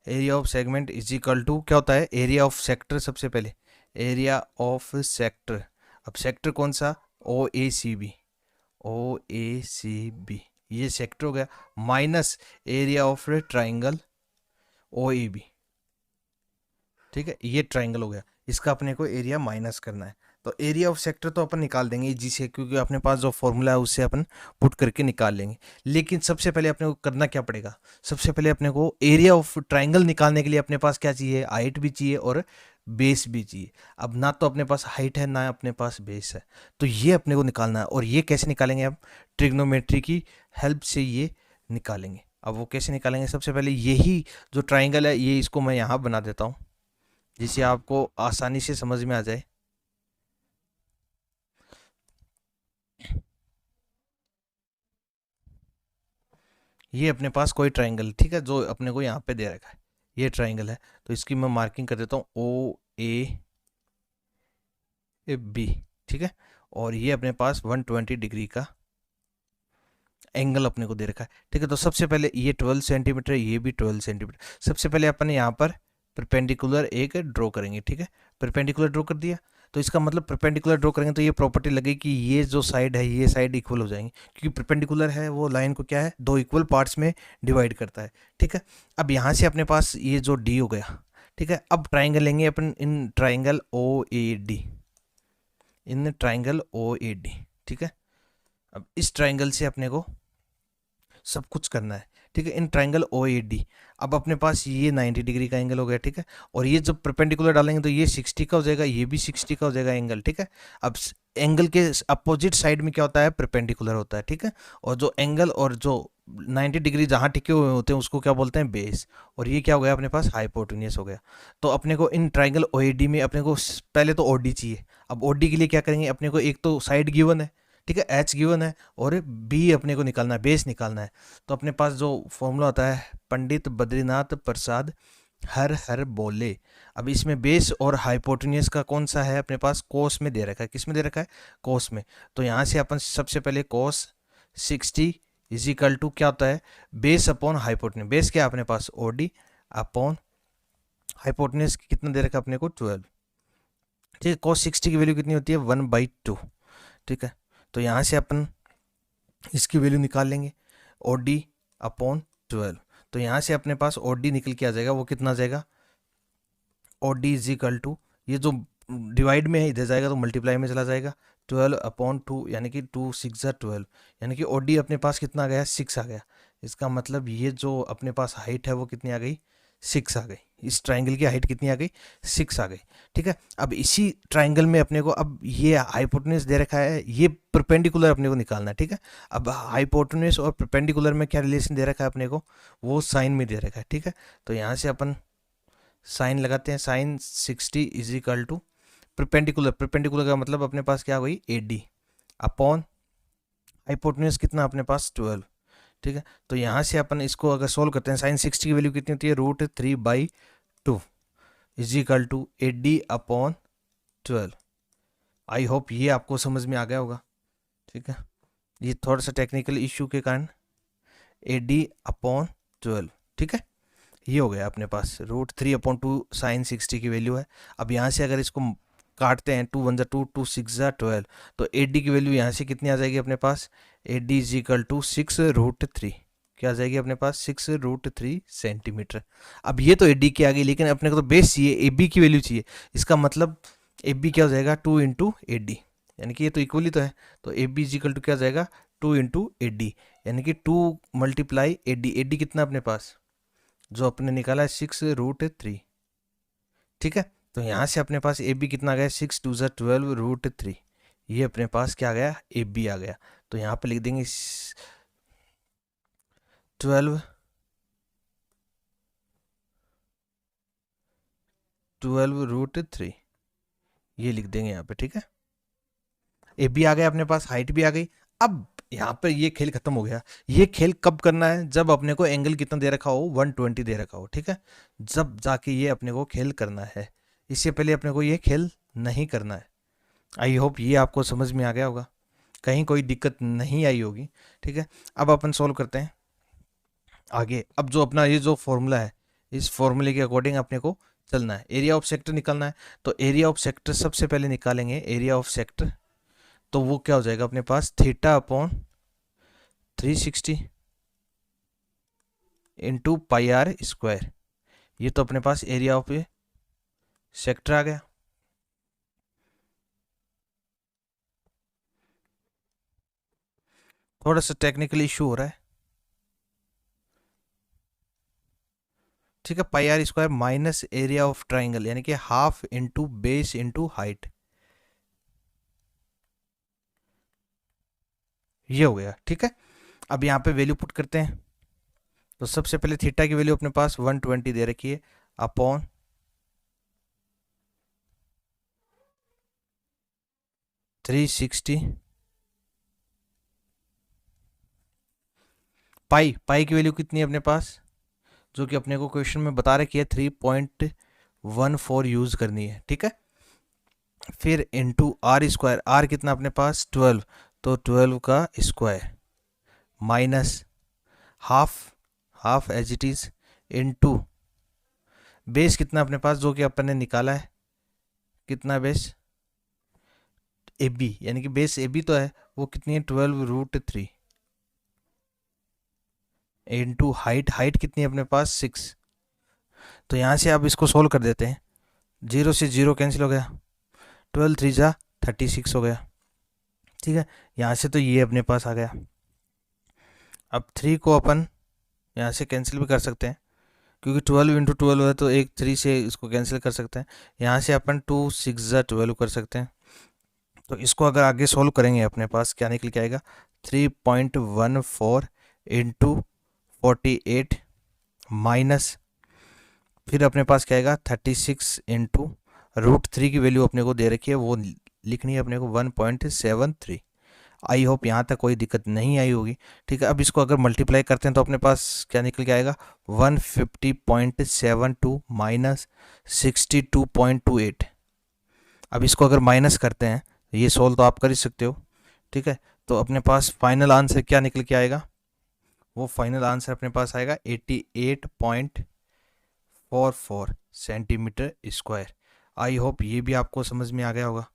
area of segment is equal to क्या होता है, एरिया ऑफ सेक्टर, सबसे पहले एरिया ऑफ सेक्टर। अब सेक्टर कौन सा, O A C B, O A C B, ये सेक्टर हो गया, minus area of triangle O A B, ठीक है, ये ट्राइंगल हो गया, इसका अपने को एरिया माइनस करना है। तो एरिया ऑफ सेक्टर तो अपन निकाल देंगे इजी से, क्योंकि अपने पास जो फॉर्मूला है उससे अपन पुट करके निकाल लेंगे। लेकिन सबसे पहले अपने को करना क्या पड़ेगा, सबसे पहले अपने को एरिया ऑफ ट्राइंगल निकालने के लिए अपने पास क्या चाहिए, हाइट भी चाहिए और बेस भी चाहिए। अब ना तो अपने पास हाइट है ना अपने पास बेस है, तो ये अपने को निकालना है। और ये कैसे निकालेंगे, अब ट्रिग्नोमेट्री की हेल्प से ये निकालेंगे। अब वो कैसे निकालेंगे, सबसे पहले यही जो ट्राइंगल है, ये इसको मैं यहाँ बना देता हूँ जिससे आपको आसानी से समझ में आ जाए। ये अपने पास कोई ट्राइंगल, ठीक है, जो अपने को यहाँ पे दे रखा है, ये ट्राइंगल है, तो इसकी मैं मार्किंग कर देता हूँ ओ ए बी, ठीक है। और ये अपने पास 120 डिग्री का एंगल अपने को दे रखा है, ठीक है। तो सबसे पहले ये 12 सेंटीमीटर, ये भी 12 सेंटीमीटर। सबसे पहले अपन यहाँ पर परपेंडिकुलर एक ड्रॉ करेंगे, ठीक है, परपेंडिकुलर ड्रॉ कर दिया। तो इसका मतलब परपेंडिकुलर ड्रॉ करेंगे तो ये प्रॉपर्टी लगेगी कि ये जो साइड है ये साइड इक्वल हो जाएंगी, क्योंकि परपेंडिकुलर है वो लाइन को क्या है, दो इक्वल पार्ट्स में डिवाइड करता है, ठीक है। अब यहाँ से अपने पास ये जो डी हो गया, ठीक है। अब ट्राइंगल लेंगे अपन in triangle O A D, in triangle O A D, ठीक है। अब इस ट्राइंगल से अपने को सब कुछ करना है, ठीक है, इन ट्राइंगल ओ ए डी। अब अपने पास ये 90 डिग्री का एंगल हो गया, ठीक है। और ये जब परपेंडिकुलर डालेंगे तो ये 60 का हो जाएगा, ये भी 60 का हो जाएगा एंगल, ठीक है। अब एंगल के अपोजिट साइड में क्या होता है, परपेंडिकुलर होता है, ठीक है। और जो एंगल और जो 90 डिग्री जहाँ टिके हुए होते हैं उसको क्या बोलते हैं, बेस। और ये क्या हो गया अपने पास, हाइपोटेन्यूस हो गया। तो अपने को इन ट्राइंगल ओ ए डी में अपने को पहले तो ओ डी चाहिए। अब ओ डी के लिए क्या करेंगे, अपने को एक तो साइड गिवन है, ठीक है, एच गिवन है, और बी अपने को निकालना है, बेस निकालना है। तो अपने पास जो फॉर्मूला होता है, पंडित बद्रीनाथ प्रसाद हर हर बोले। अब इसमें बेस और हाइपोटेन्यूस का कौन सा है अपने पास, कोस में दे रखा है, किस में दे रखा है, कोस में। तो यहाँ से अपन सबसे पहले कोस 60 इज इक्वल टू क्या होता है, बेस अपॉन हाइपोटेन्यूस। बेस क्या है अपने पास, ओ डी अपॉन हाइपोटेन्यूस कितना दे रखा है अपने को 12, ठीक है। कोस 60 की वैल्यू कितनी होती है, 1/2, ठीक है। तो यहाँ से अपन इसकी वैल्यू निकाल लेंगे, ओ डी अपॉन 12। तो यहाँ से अपने पास ओ डी निकल के आ जाएगा, वो कितना आ जाएगा, O D is equal to, ये जो डिवाइड में है इधर जाएगा तो मल्टीप्लाई में चला जाएगा, 12/2, यानी कि 2 6 12, यानी कि ओ डी अपने पास कितना आ गया, 6 आ गया। इसका मतलब ये जो अपने पास हाइट है वो कितनी आ गई, 6 आ गई। इस ट्राइंगल की हाइट कितनी आ गई, 6 आ गई, ठीक है। अब इसी ट्राइंगल में अपने को अब ये हाइपोटेन्यूस दे रखा है, ये परपेंडिकुलर अपने को निकालना है, ठीक है। अब हाइपोटेन्यूस और परपेंडिकुलर में क्या रिलेशन दे रखा है अपने को, वो साइन में दे रखा है, ठीक है। तो यहाँ से अपन साइन लगाते हैं, sine 60 is equal to perpendicular, perpendicular का मतलब अपने पास क्या हुई, ए डी अपॉन हाइपोटेन्यूस कितना अपने पास 12, ठीक है। तो यहाँ से अपन इसको अगर सोल्व करते हैं, साइन 60 की वैल्यू कितनी होती है, √3/2 is equal to A D upon 12। आई होप ये आपको समझ में आ गया होगा, ठीक है। ये थोड़ा सा टेक्निकल इश्यू के कारण ए डी अपॉन 12, ठीक है। ये हो गया अपने पास, √3/2 साइन 60 की वैल्यू है। अब यहाँ से अगर इसको काटते हैं, 2 1 2 2 6 12, तो ए डी की वैल्यू यहाँ से कितनी आ जाएगी अपने पास, A D is equal to 6√3, क्या आ जाएगी अपने पास, 6√3 सेंटीमीटर। अब ये तो ए डी की आ गई, लेकिन अपने को तो बेस चाहिए, ए बी की वैल्यू चाहिए। इसका मतलब ए बी क्या हो जाएगा, 2 इंटू ए डी, यानी कि ये तो इक्वली तो है। तो A B is equal to क्या आ जाएगा, 2 इंटू ए डी, यानी कि 2 multiply A D. A D कितना अपने पास, जो अपने निकाला है 6√3, ठीक है। तो यहाँ से अपने पास ए बी कितना आ गया, 6 2 12 √3, ये अपने पास क्या आ गया, ए बी आ गया। तो यहाँ पे लिख देंगे 12 12√3 ये लिख देंगे यहाँ पे, ठीक है। ए भी आ गया अपने पास, हाइट भी आ गई। अब यहाँ पर ये खेल खत्म हो गया। ये खेल कब करना है? जब अपने को एंगल कितना दे रखा हो, 120 दे रखा हो, ठीक है। जब जाके ये अपने को खेल करना है, इससे पहले अपने को ये खेल नहीं करना है। आई होप ये आपको समझ में आ गया होगा, कहीं कोई दिक्कत नहीं आई होगी, ठीक है। अब अपन सोल्व करते हैं आगे। अब जो अपना ये जो फॉर्मूला है, इस फॉर्मूले के अकॉर्डिंग अपने को चलना है। एरिया ऑफ सेक्टर निकालना है, तो एरिया ऑफ सेक्टर सबसे पहले निकालेंगे। एरिया ऑफ सेक्टर तो वो क्या हो जाएगा अपने पास, theta upon 360 into pi r square. ये तो अपने पास एरिया ऑफ सेक्टर आ गया। थोड़ा सा टेक्निकल इशू हो रहा है, ठीक है। Pi r square minus area of triangle, यानी कि half into base into height, ये हो गया, ठीक है। अब यहाँ पे वैल्यू पुट करते हैं। तो सबसे पहले थीटा की वैल्यू अपने पास 120 दे रखी है, अपॉन 360 पाई की वैल्यू कितनी है अपने पास, जो कि अपने को क्वेश्चन में बता रखी है 3.14 यूज करनी है, ठीक है। फिर इंटू आर स्क्वायर, आर कितना अपने पास 12, तो 12 का square minus half, half as it is, into base कितना अपने पास जो कि अपन ने निकाला है, कितना बेस ए बी, यानी कि बेस ए बी तो है, वो कितनी है 12√3 इंटू हाइट, हाइट कितनी है अपने पास 6। तो यहाँ से आप इसको सोल्व कर देते हैं, 0 से 0 कैंसिल हो गया, 12 3 जा 36 हो गया, ठीक है। यहाँ से तो ये अपने पास आ गया। अब 3 को अपन यहाँ से कैंसिल भी कर सकते हैं, क्योंकि 12 इंटू 12 है, तो एक 3 से इसको कैंसिल कर सकते हैं। यहाँ से अपन 2 6 जा 12 कर सकते हैं। तो इसको अगर आगे सोल्व करेंगे अपने पास क्या निकल के आएगा, 3.14 इंटू 48 माइनस, फिर अपने पास क्या आएगा 36 इंटू √3 की वैल्यू अपने को दे रखी है, वो लिखनी है अपने को 1.73। आई होप यहाँ तक कोई दिक्कत नहीं आई होगी, ठीक है। अब इसको अगर मल्टीप्लाई करते हैं तो अपने पास क्या निकल के आएगा, 150.72 माइनस 62.28। अब इसको अगर माइनस करते हैं, ये सोल्व तो आप कर ही सकते हो, ठीक है। तो अपने पास फाइनल आंसर क्या निकल के आएगा, वो फाइनल आंसर अपने पास आएगा 88.44 सेंटीमीटर स्क्वायर। आई होप ये भी आपको समझ में आ गया होगा,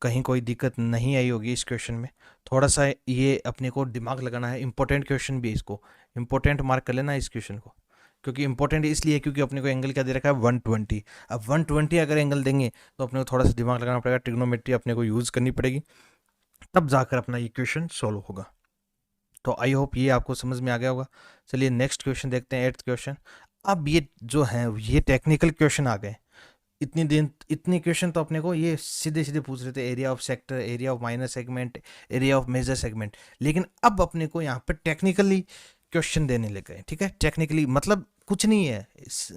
कहीं कोई दिक्कत नहीं आई होगी इस क्वेश्चन में। थोड़ा सा ये अपने को दिमाग लगाना है, इंपॉर्टेंट क्वेश्चन भी है, इसको इंपॉर्टेंट मार्क कर लेना इस क्वेश्चन को, क्योंकि इंपॉर्टेंट इसलिए क्योंकि अपने को एंगल क्या दे रखा है 120। अब 120 अगर एंगल देंगे तो अपने को थोड़ा सा दिमाग लगाना पड़ेगा, ट्रिग्नोमेट्री अपने को यूज़ करनी पड़ेगी, तब जाकर अपना ये क्वेश्चन सॉल्व होगा। तो आई होप ये आपको समझ में आ गया होगा। चलिए नेक्स्ट क्वेश्चन देखते हैं, 8th क्वेश्चन। अब ये जो है ये टेक्निकल क्वेश्चन आ गए। इतनी क्वेश्चन तो अपने को ये सीधे सीधे पूछ रहे थे, area of sector, area of minor segment, area of major segment. लेकिन अब अपने को यहाँ पर टेक्निकली क्वेश्चन देने लग गए, ठीक है। टेक्निकली मतलब कुछ नहीं है,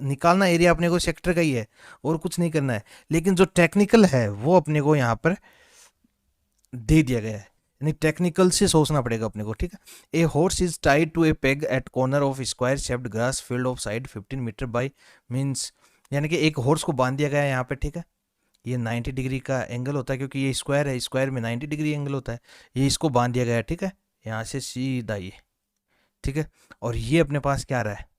निकालना एरिया अपने को सेक्टर का ही है और कुछ नहीं करना है, लेकिन जो टेक्निकल है वो अपने को यहाँ पर दे दिया गया है, यानी टेक्निकल से सोचना पड़ेगा अपने को, ठीक है। A horse is tied to a peg at corner of square shaped grass field of side 15 metre by means, यानी कि एक हॉर्स को बांध दिया गया है यहाँ पे, ठीक है। ये 90 डिग्री का एंगल होता है, क्योंकि ये स्क्वायर है, स्क्वायर में 90 डिग्री एंगल होता है। ये इसको बांध दिया गया है, ठीक है, यहाँ से सीधा ये, ठीक है। और ये अपने पास क्या आ रहा है,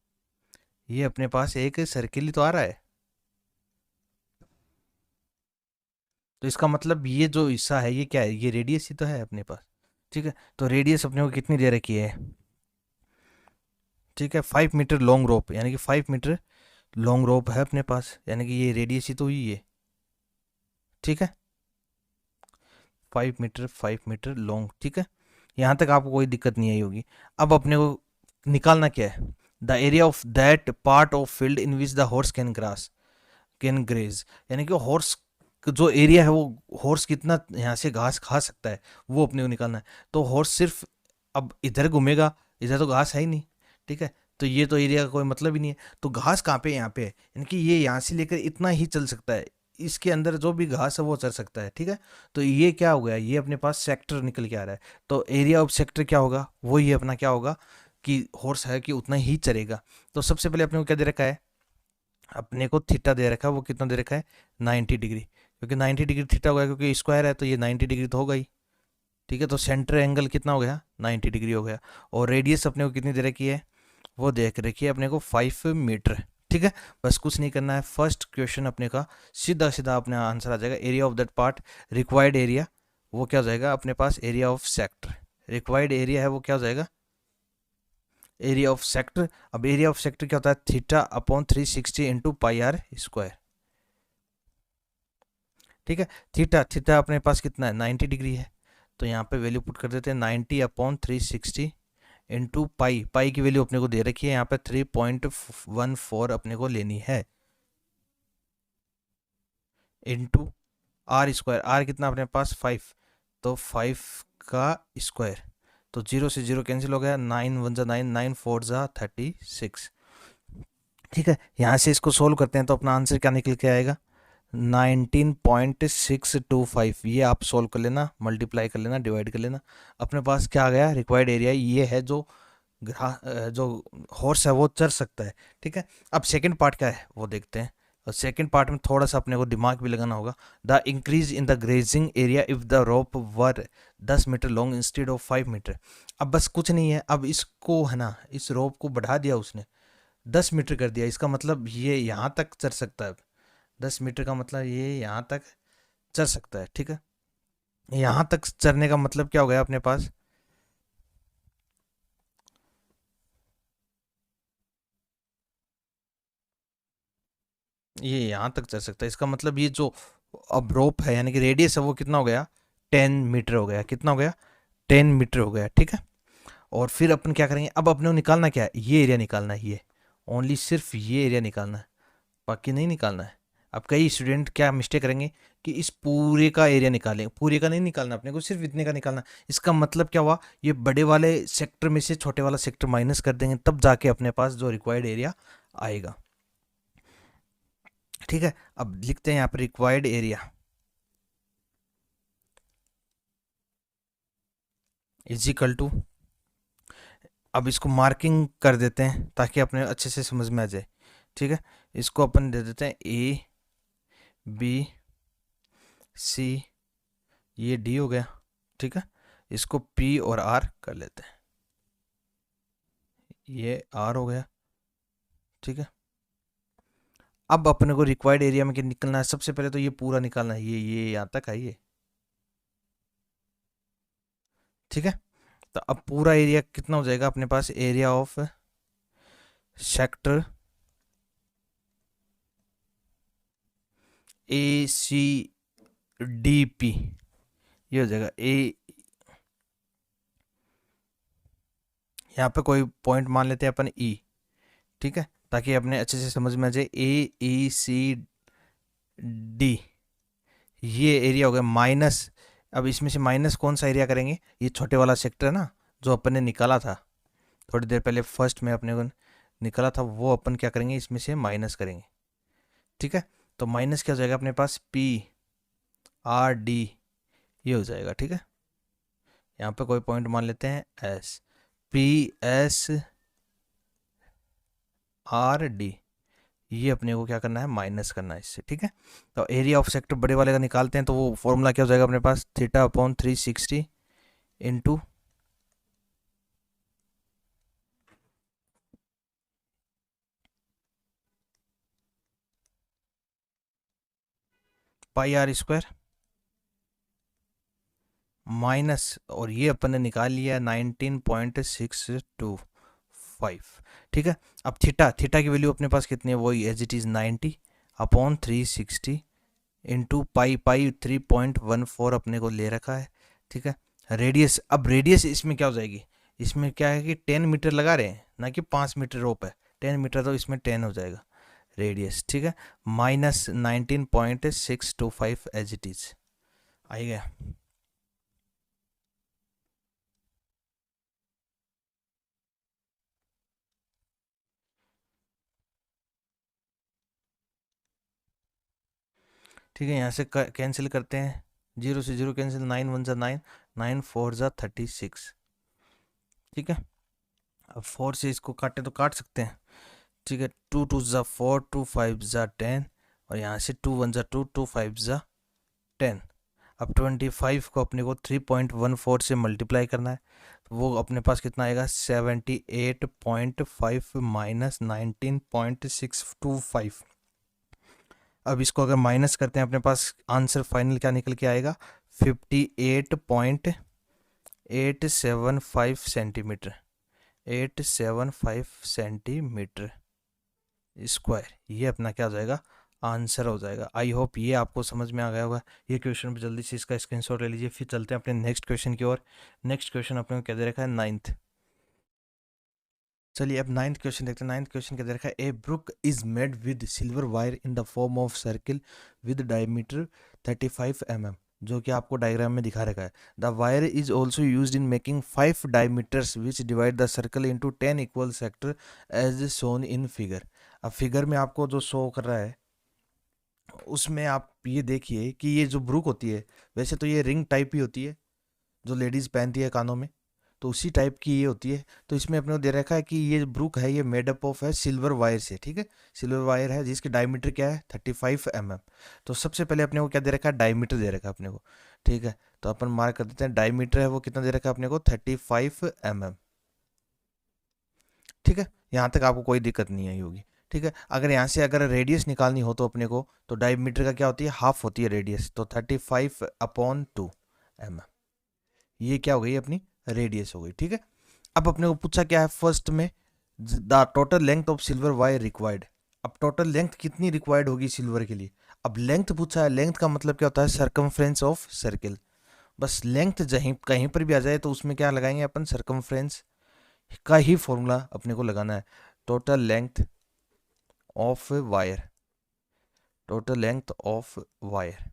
ये अपने पास एक सर्किल ही तो आ रहा है। तो इसका मतलब ये जो हिस्सा है ये क्या है, ये रेडियस ही तो है अपने पास, ठीक है। तो रेडियस अपने को कितनी दे रखी है, ठीक है, 5 मीटर लॉन्ग रोप, यानी कि 5 मीटर लॉन्ग रोप है अपने पास, यानी कि ये रेडियस ही तो हुई है, ठीक है। 5 मीटर लॉन्ग, ठीक है। यहाँ तक आपको कोई दिक्कत नहीं आई होगी। अब अपने को निकालना क्या है, the area of that part of field in which the horse can graze, यानी कि हॉर्स जो एरिया है वो हॉर्स कितना यहाँ से घास खा सकता है, वो अपने को निकालना है। तो हॉर्स सिर्फ अब इधर घूमेगा, इधर तो घास है ही नहीं, ठीक है, तो ये तो एरिया का कोई मतलब ही नहीं है। तो घास कहाँ पे है? यहाँ पे है, यानी कि ये यहाँ से लेकर इतना ही चल सकता है, इसके अंदर जो भी घास है वो चल सकता है, ठीक है। तो ये क्या हो गया, ये अपने पास सेक्टर निकल के आ रहा है। तो एरिया ऑफ सेक्टर क्या होगा, वो ये अपना क्या होगा कि हॉर्स है कि उतना ही चलेगा। तो सबसे पहले अपने को क्या दे रखा है, अपने को थीटा दे रखा है, वो कितना दे रखा है 90 डिग्री, क्योंकि 90 डिग्री थीटा होगा, क्योंकि स्क्वायर है तो ये 90 डिग्री तो होगा ही, ठीक है। तो सेंटर एंगल कितना हो गया 90 डिग्री हो गया। और रेडियस अपने को कितनी दे रखी है, वो देख रखी है अपने को 5 मीटर, ठीक है। बस कुछ नहीं करना है, फर्स्ट क्वेश्चन अपने का सीधा सीधा अपने आंसर आ जाएगा। Area of that part, required area, वो क्या हो जाएगा अपने पास, area of sector, required area है वो क्या हो जाएगा, एरिया ऑफ सेक्टर। अब एरिया ऑफ सेक्टर क्या होता है, theta upon 360 into pi r square, ठीक है। थीटा थीटा अपने पास कितना है 90 डिग्री है, तो यहाँ पे वैल्यू पुट कर देते हैं 90/360 इंटू पाई, पाई की वैल्यू अपने को दे रखी है यहाँ पे 3.14 अपने को लेनी है, इंटू आर स्क्वायर, आर कितना अपने पास 5, तो 5 का स्क्वायर, तो 0 से 0 कैंसिल हो गया, 9 1 जा 9, 9 4 जा 36, ठीक है। यहाँ से इसको सोल्व करते हैं तो अपना आंसर क्या निकल के आएगा 19.625, ये आप सोल्व कर लेना, मल्टीप्लाई कर लेना, डिवाइड कर लेना, अपने पास क्या आ गया, रिक्वायर्ड एरिया ये है जो जो हॉर्स है वो चल सकता है, ठीक है। अब सेकंड पार्ट क्या है वो देखते हैं, और सेकंड पार्ट में थोड़ा सा अपने को दिमाग भी लगाना होगा। The increase in the grazing area if the rope were 10 metre long instead of 5 metre. अब बस कुछ नहीं है, अब इसको है ना, इस रोप को बढ़ा दिया उसने, 10 मीटर कर दिया, इसका मतलब ये यहाँ तक चल सकता है। 10 मीटर का मतलब ये यहाँ तक चल सकता है, ठीक है। यहाँ तक चलने का मतलब क्या हो गया अपने पास, ये यहाँ तक चल सकता है, इसका मतलब ये जो अब रोप है यानी कि रेडियस है वो कितना हो गया 10 मीटर हो गया, कितना हो गया 10 मीटर हो गया, ठीक है। और फिर अपन क्या करेंगे, अब अपने को निकालना क्या है, ये एरिया निकालना है, ये ओनली सिर्फ ये एरिया निकालना है, बाकी नहीं निकालना है। अब कई स्टूडेंट क्या मिस्टेक करेंगे कि इस पूरे का एरिया निकालेंगे, पूरे का नहीं निकालना अपने को, सिर्फ इतने का निकालना। इसका मतलब क्या हुआ, ये बड़े वाले सेक्टर में से छोटे वाला सेक्टर माइनस कर देंगे, तब जाके अपने पास जो रिक्वायर्ड एरिया आएगा, ठीक है। अब लिखते हैं यहाँ पर required area is equal to, अब इसको मार्किंग कर देते हैं ताकि अपने अच्छे से समझ में आ जाए, ठीक है। इसको अपन दे देते हैं ए बी सी, ये डी हो गया, ठीक है। इसको पी और आर कर लेते हैं, ये आर हो गया, ठीक है। अब अपने को रिक्वायर्ड एरिया में क्या निकलना है, सबसे पहले तो ये पूरा निकालना है, ये यहाँ तक है ये, ठीक है। तो अब पूरा एरिया कितना हो जाएगा अपने पास, area of sector A C D P, ये हो जाएगा ए, यहाँ पे कोई पॉइंट मान लेते हैं अपन ई, ठीक है, ताकि अपने अच्छे से समझ में आ जाए। ए ई सी डी, ये एरिया हो गया माइनस, अब इसमें से माइनस कौन सा एरिया करेंगे, ये छोटे वाला सेक्टर है ना जो अपन ने निकाला था थोड़ी देर पहले, फर्स्ट में अपने को निकाला था, वो अपन क्या करेंगे इसमें से माइनस करेंगे, ठीक है। तो माइनस क्या हो जाएगा अपने पास पी आर डी, ये हो जाएगा, ठीक है। यहाँ पे कोई पॉइंट मान लेते हैं S, P S R D, ये अपने को क्या करना है माइनस करना है इससे, ठीक है। तो एरिया ऑफ सेक्टर बड़े वाले का निकालते हैं, तो वो फॉर्मूला क्या हो जाएगा अपने पास, theta upon 360 into pi r square minus, और ये अपन ने निकाल लिया 19.625, ठीक है। अब थीटा, थीटा की वैल्यू अपने पास कितनी है, वही as it is 90/360 into pi, pi 3.14 अपने को ले रखा है, ठीक है। रेडियस, अब रेडियस इसमें क्या हो जाएगी, इसमें क्या है कि 10 मीटर लगा रहे हैं ना कि 5 मीटर रोप है, 10 मीटर, तो इसमें 10 हो जाएगा रेडियस, ठीक है। माइनस 19.625 एज इट इज आई गया। ठीक है, यहाँ से कैंसिल करते हैं, 0 से 0 कैंसिल, 9 1 ज़ा 9, 9 4 ज़ा 36। ठीक है, अब 4 से इसको काटे तो काट सकते हैं। ठीक है, 2 2 ज़ा 4, 2 5 ज़ा 10, और यहाँ से 2 1 ज़ा 2, 2 5 ज़ा 10। अब 25 को अपने को 3.14 से मल्टीप्लाई करना है, तो वो अपने पास कितना आएगा, 78.5 माइनस 19.625। अब इसको अगर माइनस करते हैं, अपने पास आंसर फाइनल क्या निकल के आएगा, 58.875 सेंटीमीटर, 875 सेंटीमीटर स्क्वायर। ये अपना क्या हो जाएगा, आंसर हो जाएगा। आई होप ये आपको समझ में आ गया होगा। ये क्वेश्चन पे जल्दी से इसका स्क्रीनशॉट ले लीजिए, फिर चलते हैं अपने नेक्स्ट क्वेश्चन की ओर। नेक्स्ट क्वेश्चन अपने को क्या दे रखा है, 9th। चलिए अब 9th क्वेश्चन देखते हैं। 9th क्वेश्चन क्या दे रखा है, a brooch is made with silver wire in the form of circle with diameter 35 mm, जो कि आपको डायग्राम में दिखा रखा है। The wire is also use in making 5 diameters which divide the circle into 10 equal sector as shown in figure. अब figure में आपको जो शो कर रहा है, उसमें आप ये देखिए कि ये जो ब्रुक होती है, वैसे तो ये रिंग टाइप ही होती है जो लेडीज़ पहनती है कानों में, तो उसी टाइप की ये होती है। तो इसमें अपने को दे रखा है कि ये ब्रुक है, ये मेडअप ऑफ है सिल्वर वायर से। ठीक है, सिल्वर वायर है जिसकी डायमीटर क्या है, 35 mm। तो सबसे पहले अपने को क्या दे रखा है, डायमीटर दे रखा है अपने को। ठीक है, तो अपन मार्क कर देते हैं, डायमीटर है वो कितना दे रखा है अपने को, 35 mm। ठीक है, यहाँ तक आपको कोई दिक्कत नहीं आई होगी। ठीक है, अगर यहाँ से अगर रेडियस निकालनी हो तो अपने को, तो डायमीटर का क्या होती है, हाफ होती है रेडियस, तो 35/2 mm। ये क्या हो गई अपनी रेडियस हो गई। ठीक है, अब अपने को पूछा क्या है फर्स्ट में, the total length of silver wire required. अब टोटल लेंथ कितनी रिक्वायर्ड होगी सिल्वर के लिए। अब लेंथ पूछा है, लेंथ का मतलब क्या होता है, सर्कमफ्रेंस ऑफ सर्किल। बस लेंथ जहीं कहीं पर भी आ जाए तो उसमें क्या लगाएंगे अपन, सर्कमफ्रेंस का ही फॉर्मूला अपने को लगाना है। Total length of wire, total length of wire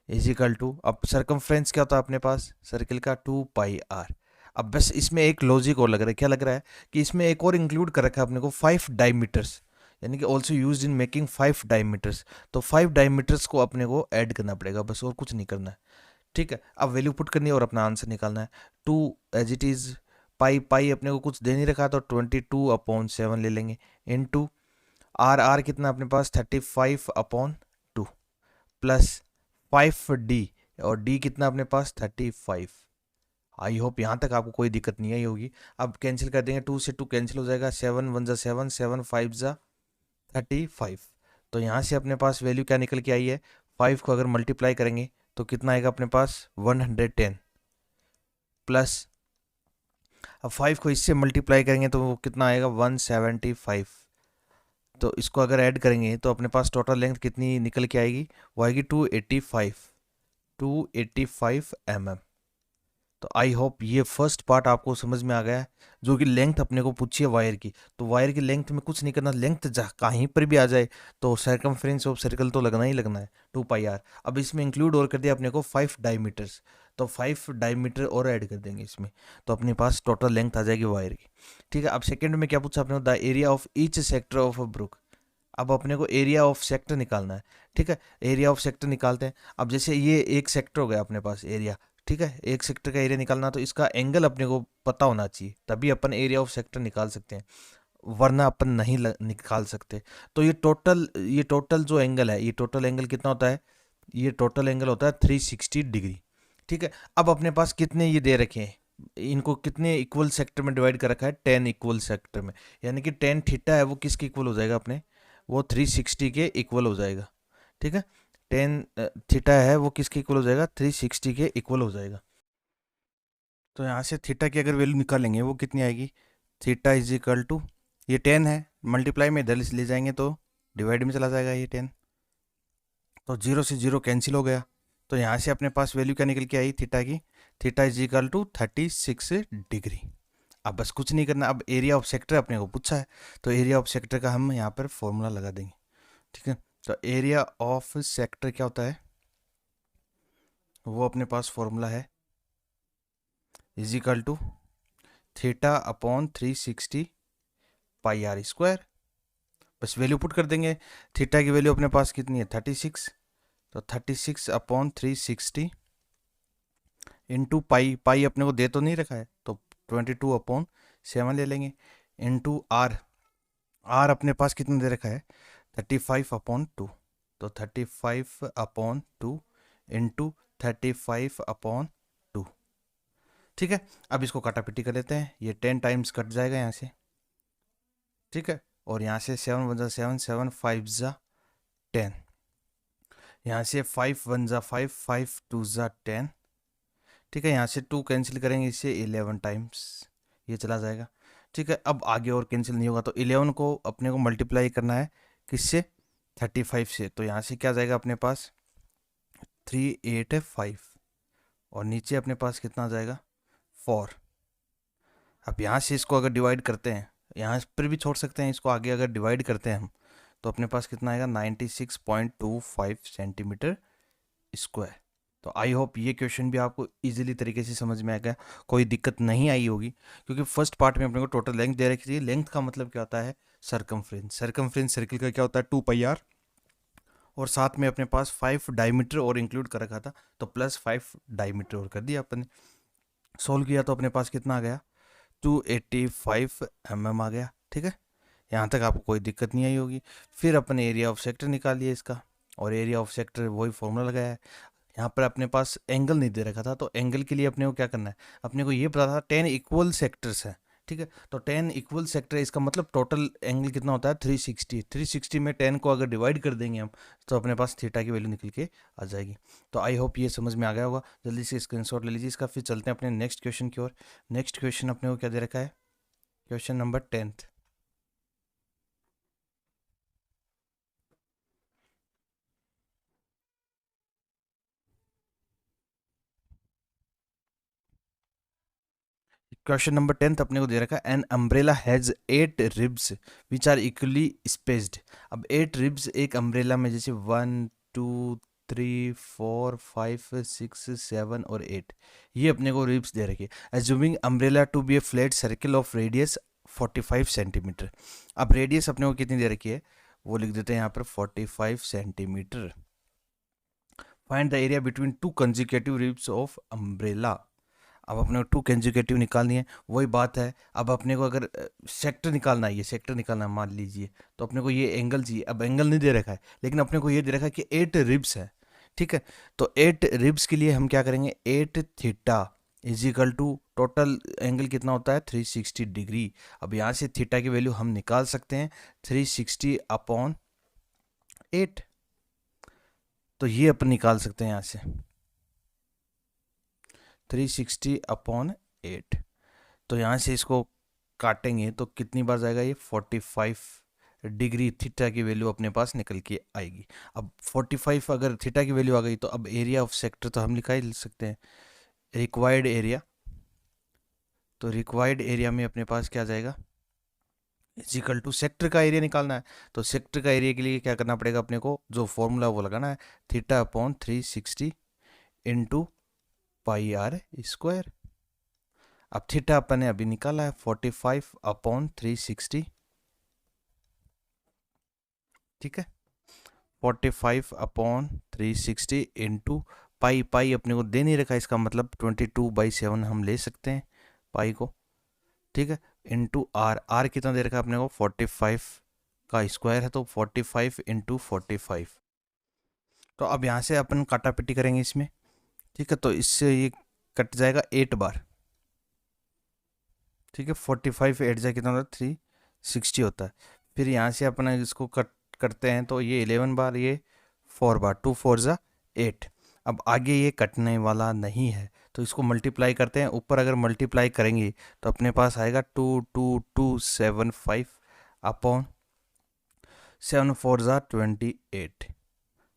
is equal to, अब सर्कमफ्रेंस क्या होता है अपने पास सर्किल का, 2πr। अब बस इसमें एक लॉजिक और लग रहा है, क्या लग रहा है कि इसमें एक और इंक्लूड कर रखा है अपने को, 5 डायमीटर्स, यानी कि also use in making 5 diameters. तो 5 डायमीटर्स को अपने को ऐड करना पड़ेगा, बस और कुछ नहीं करना है। ठीक है, अब वैल्यू पुट करनी है और अपना आंसर निकालना है। 2 as it is, pi pi अपने को कुछ दे नहीं रखा, तो 22/7 ले लेंगे, इन टू आर, आर कितना अपने पास 35/2 प्लस 5d, और d कितना अपने पास 35। आई होप यहाँ तक आपको कोई दिक्कत नहीं आई होगी। अब कैंसिल कर देंगे, 2 से 2 कैंसिल हो जाएगा, 7 1 ज़ा 7, 7 5 ज़ा 35। तो यहाँ से अपने पास वैल्यू क्या निकल के आई है, 5 को अगर मल्टीप्लाई करेंगे तो कितना आएगा अपने पास, 110 प्लस, अब 5 को इससे मल्टीप्लाई करेंगे तो वो कितना आएगा, 175। तो इसको अगर ऐड करेंगे तो अपने पास टोटल लेंथ कितनी निकल के आएगी, वो आएगी 285 mm। तो आई होप ये फर्स्ट पार्ट आपको समझ में आ गया है, जो कि लेंथ अपने को पूछी है वायर की। तो वायर की लेंथ में कुछ नहीं करना, लेंथ कहीं पर भी आ जाए तो सर्कमफ्रेंस ऑफ सर्कल तो लगना ही लगना है, 2πr। अब इसमें इंक्लूड और कर दिया अपने को 5 डायमीटर्स, तो 5 डायमीटर और ऐड कर देंगे इसमें, तो अपने पास टोटल लेंथ आ जाएगी वायर की। ठीक है, अब सेकेंड में क्या पूछा अपने को, the area of each sector of a brooch. अब अपने को एरिया ऑफ सेक्टर निकालना है। ठीक है, एरिया ऑफ सेक्टर निकालते हैं। अब जैसे ये एक सेक्टर हो गया अपने पास एरिया, ठीक है, एक सेक्टर का एरिया निकालना, तो इसका एंगल अपने को पता होना चाहिए, तभी अपन एरिया ऑफ सेक्टर निकाल सकते हैं, वरना अपन नहीं निकाल सकते। तो ये टोटल जो एंगल है, ये टोटल एंगल कितना होता है, ये टोटल एंगल होता है 360 डिग्री। ठीक है, अब अपने पास कितने ये दे रखे हैं, इनको कितने इक्वल सेक्टर में डिवाइड कर रखा है, 10 इक्वल सेक्टर में, यानी कि 10 थीटा है वो किसके इक्वल हो जाएगा अपने, वो 360 के इक्वल हो जाएगा। ठीक है, 10 थीटा है वो किसके इक्वल हो जाएगा, 360 के इक्वल हो जाएगा। तो यहाँ से थीटा की अगर वैल्यू निकालेंगे वो कितनी आएगी, थीटा इज इक्वल टू, ये 10 है, मल्टीप्लाई में इधर ले जाएंगे तो डिवाइड में चला जाएगा ये 10, तो 0 से 0 कैंसिल हो गया। तो यहाँ से अपने पास वैल्यू क्या निकल के आई थीटा की, theta is equal to 36 degree. अब बस कुछ नहीं करना, अब एरिया ऑफ सेक्टर अपने को पूछा है, तो एरिया ऑफ सेक्टर का हम यहाँ पर फॉर्मूला लगा देंगे। ठीक है, तो एरिया ऑफ सेक्टर क्या होता है, वो अपने पास फॉर्मूला है is equal to theta upon 360 πr square बस वैल्यू पुट कर देंगे। थीटा की वैल्यू अपने पास कितनी है 36, तो 36/360 इंटू पाई, पाई अपने को दे तो नहीं रखा है तो 22/7 ले लेंगे, इंटू आर, आर अपने पास कितना दे रखा है 35/2, तो 35/2 इंटू 35/2। ठीक है, अब इसको काटापिटी कर लेते हैं, ये 10 टाइम्स कट जाएगा यहाँ से। ठीक है, और यहाँ से 7 1 7 7 5 10, यहाँ से 5 1 5 5 2 10। ठीक है, यहाँ से 2 कैंसिल करेंगे, इससे 11 टाइम्स ये चला जाएगा। ठीक है, अब आगे और कैंसिल नहीं होगा, तो 11 को अपने को मल्टीप्लाई करना है किससे 35 से, तो यहाँ से क्या जाएगा अपने पास 385, और नीचे अपने पास कितना आ जाएगा 4। अब यहाँ से इसको अगर डिवाइड करते हैं, यहाँ पर भी छोड़ सकते हैं इसको, आगे अगर डिवाइड करते हैं हम तो अपने पास कितना आएगा 96.25 सेंटीमीटर स्क्वायर। तो आई होप ये क्वेश्चन भी आपको इजीली तरीके से समझ में आ गया, कोई दिक्कत नहीं आई होगी, क्योंकि फर्स्ट पार्ट में अपने को टोटल लेंथ दे रखी थी। लेंथ का मतलब क्या होता है सरकमफ्रेंस, सरकमफ्रेंस सर्किल का क्या होता है 2πr, और साथ में अपने पास 5 डायमीटर और इंक्लूड कर रखा था, तो +5 डायमीटर और कर दिया अपन। सोल्व किया तो अपने पास कितना आ गया 285 mm आ गया। ठीक है, यहाँ तक आपको कोई दिक्कत नहीं आई होगी। फिर अपन एरिया ऑफ सेक्टर निकालिए इसका, और एरिया ऑफ सेक्टर वही फॉर्मूला लगाया है। यहाँ पर अपने पास एंगल नहीं दे रखा था, तो एंगल के लिए अपने को क्या करना है, अपने को ये पता था 10 इक्वल सेक्टर्स है। ठीक है, तो 10 इक्वल सेक्टर, इसका मतलब टोटल एंगल कितना होता है 360। 360 में 10 को अगर डिवाइड कर देंगे हम, तो अपने पास थीटा की वैल्यू निकल के आ जाएगी। तो आई होप ये समझ में आ गया होगा। जल्दी से स्क्रीनशॉट ले लीजिए इसका, फिर चलते हैं अपने नेक्स्ट क्वेश्चन की ओर। नेक्स्ट क्वेश्चन अपने को क्या दे रखा है, question number 10th। Question number 10th अपने को दे रखा है, an umbrella has 8 ribs which are equally spaced. अब 8 रिब्स एक अम्ब्रेला में, जैसे 1 2 3 4 5 6 7 और 8, ये अपने को रिब्स दे रखी है। Assuming umbrella to be a flat circle of radius 45 centimetre. अब रेडियस अपने को कितनी दे रखी है, वो लिख देते हैं यहाँ पर 45 centimetre. Find the area between two consecutive ribs of umbrella. अब अपने को टू कंजुगेटिव निकालनी है, वही बात है। अब अपने को अगर सेक्टर निकालना है, ये सेक्टर निकालना है मान लीजिए, तो अपने को ये एंगल चाहिए। अब एंगल नहीं दे रखा है, लेकिन अपने को ये दे रखा है कि 8 रिब्स है। ठीक है, तो 8 रिब्स के लिए हम क्या करेंगे, 8 theta is equal to total angle कितना होता है 360 डिग्री। अब यहाँ से थीटा की वैल्यू हम निकाल सकते हैं 360/8, तो ये अपन निकाल सकते हैं यहाँ से 360/8। तो यहाँ से इसको काटेंगे तो कितनी बार जाएगा ये 45 डिग्री थीटा की वैल्यू अपने पास निकल के आएगी। अब 45 अगर थीटा की वैल्यू आ गई, तो अब एरिया ऑफ सेक्टर तो हम लिखा ही सकते हैं, रिक्वायर्ड एरिया। तो रिक्वायर्ड एरिया में अपने पास क्या जाएगा इक्वल टू सेक्टर का एरिया निकालना है। तो सेक्टर का एरिया के लिए क्या करना पड़ेगा, अपने को जो फॉर्मूला वो लगाना है, θ/360 इंटू πr²। अब थीटा अपन ने अभी निकाला है 45/360। ठीक है, 45/360 इंटू पाई, पाई अपने को दे नहीं रखा, इसका मतलब 22/7 हम ले सकते हैं पाई को। ठीक है, इंटू आर, आर कितना दे रखा है अपने को 45 का स्क्वायर है, तो 45 इंटू 45। तो अब यहाँ से अपन काटापिटी करेंगे इसमें। ठीक है, तो इससे ये कट जाएगा 8 बार। ठीक है, 45 8 जाए कितना होता है 360 होता है। फिर यहाँ से अपन इसको कट करते हैं, तो ये 11 बार, ये 4 बार, 2 4 8। अब आगे ये कटने वाला नहीं है, तो इसको मल्टीप्लाई करते हैं। ऊपर अगर मल्टीप्लाई करेंगे तो अपने पास आएगा 22275/7 4 28।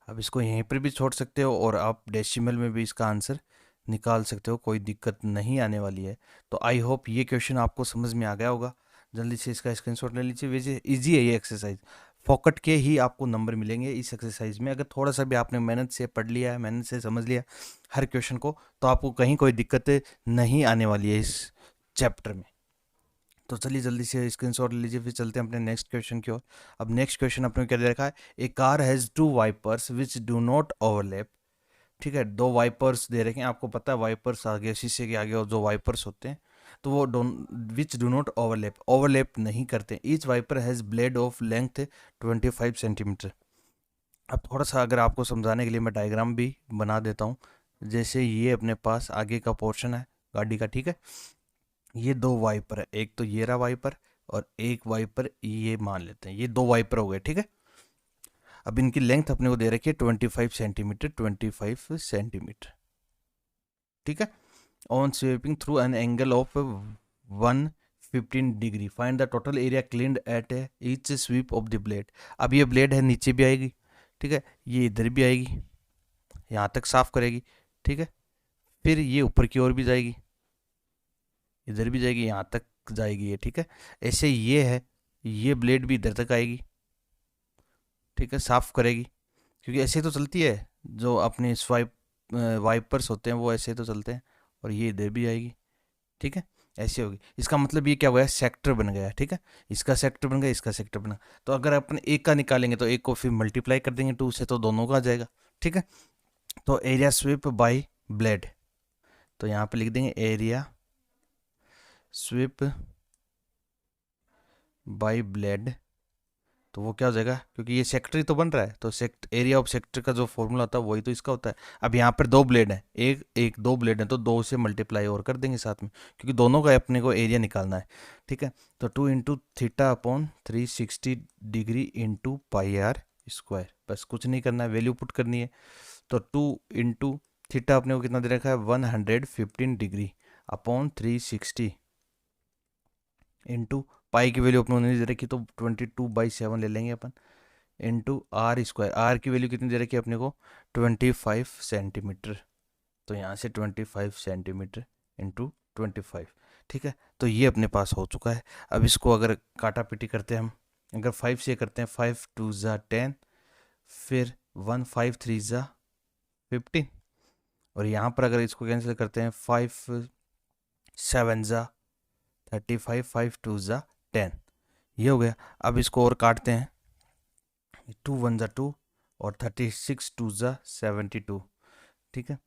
अब इसको यहीं पर भी छोड़ सकते हो, और आप डेसिमल में भी इसका आंसर निकाल सकते हो, कोई दिक्कत नहीं आने वाली है। तो आई होप ये क्वेश्चन आपको समझ में आ गया होगा। जल्दी से इसका स्क्रीनशॉट ले लीजिए। वैसे इजी है ये एक्सरसाइज, फोकट के ही आपको नंबर मिलेंगे इस एक्सरसाइज में। अगर थोड़ा सा भी आपने मेहनत से पढ़ लिया है, मेहनत से समझ लिया हर क्वेश्चन को, तो आपको कहीं कोई दिक्कत नहीं आने वाली है इस चैप्टर में। तो चलिए जल्दी से स्क्रीनशॉट लीजिए, फिर चलते हैं अपने नेक्स्ट क्वेश्चन की ओर। अब नेक्स्ट क्वेश्चन अपने को क्या दे रखा है, a car has two wipers which do not overlap. ठीक है, दो वाइपर्स दे रखे हैं, आपको पता है वाइपर्स आगे शीशे के आगे और जो वाइपर्स होते हैं, तो वो which do not overlap, overlap नहीं करते। Each wiper has blade of length 25 centimetre. अब थोड़ा सा अगर आपको समझाने के लिए मैं डायग्राम भी बना देता हूँ। जैसे ये अपने पास आगे का पोर्शन है गाड़ी का, ठीक है। ये दो वाइपर है, एक तो ये रहा वाइपर और एक वाइपर ये मान लेते हैं, ये दो वाइपर हो गए, ठीक है। अब इनकी लेंथ अपने को दे रखी है 25 सेंटीमीटर, 25 सेंटीमीटर, ठीक है। On sweeping through an angle of 115 degree, find the total area cleaned at each sweep of the blade. अब ये ब्लेड है नीचे भी आएगी, ठीक है, ये इधर भी आएगी, यहाँ तक साफ करेगी, ठीक है। फिर ये ऊपर की ओर भी जाएगी, इधर भी जाएगी, यहाँ तक जाएगी ये, ठीक है। ऐसे ये है, ये ब्लेड भी इधर तक आएगी, ठीक है, साफ करेगी, क्योंकि ऐसे तो चलती है, जो अपने स्वाइप वाइपर्स होते हैं वो ऐसे तो चलते हैं। और ये इधर भी आएगी, ठीक है, ऐसे होगी। इसका मतलब ये क्या हुआ है, सेक्टर बन गया, ठीक है। इसका सेक्टर बन गया, इसका सेक्टर बना। तो अगर अपन एक का निकालेंगे तो एक को फिर मल्टीप्लाई कर देंगे 2 से, तो दोनों का आ जाएगा, ठीक है। तो एरिया स्वीप बाय ब्लेड, तो यहाँ पे लिख देंगे एरिया स्वीप बाय ब्लेड। तो वो क्या हो जाएगा, क्योंकि ये सेक्टर ही तो बन रहा है, तो एरिया ऑफ सेक्टर का जो फॉर्मूला होता है वही तो इसका होता है। अब यहाँ पर दो ब्लेड हैं, एक एक दो ब्लेड हैं, तो दो से मल्टीप्लाई और कर देंगे साथ में, क्योंकि दोनों का अपने को एरिया निकालना है, ठीक है। तो 2 × theta upon 360 degree into pi r square, बस कुछ नहीं करना है, वैल्यू पुट करनी है। तो 2 × थीटा अपने को कितना दे रखा है, 115 डिग्री अपॉन 360 इंटू पाई की वैल्यू अपने नहीं दे रखी, तो 22/7 ले लेंगे अपन, इंटू आर स्क्वायर। आर की वैल्यू कितनी दे रखी है अपने को, 25 सेंटीमीटर। तो यहाँ से 25 सेंटीमीटर इंटू 25, ठीक है। तो ये अपने पास हो चुका है। अब इसको अगर काटा पीटी करते हैं हम, अगर 5 से करते हैं, 5 × 2 = 10, फिर 1 5 3 = 15, और यहाँ पर अगर इसको कैंसिल करते हैं, 5 7 = 35, 5 2 = 10, ये हो गया। अब इसको और काटते हैं, 2 × 1 = 2 और 36 × 2 = 72, ठीक है।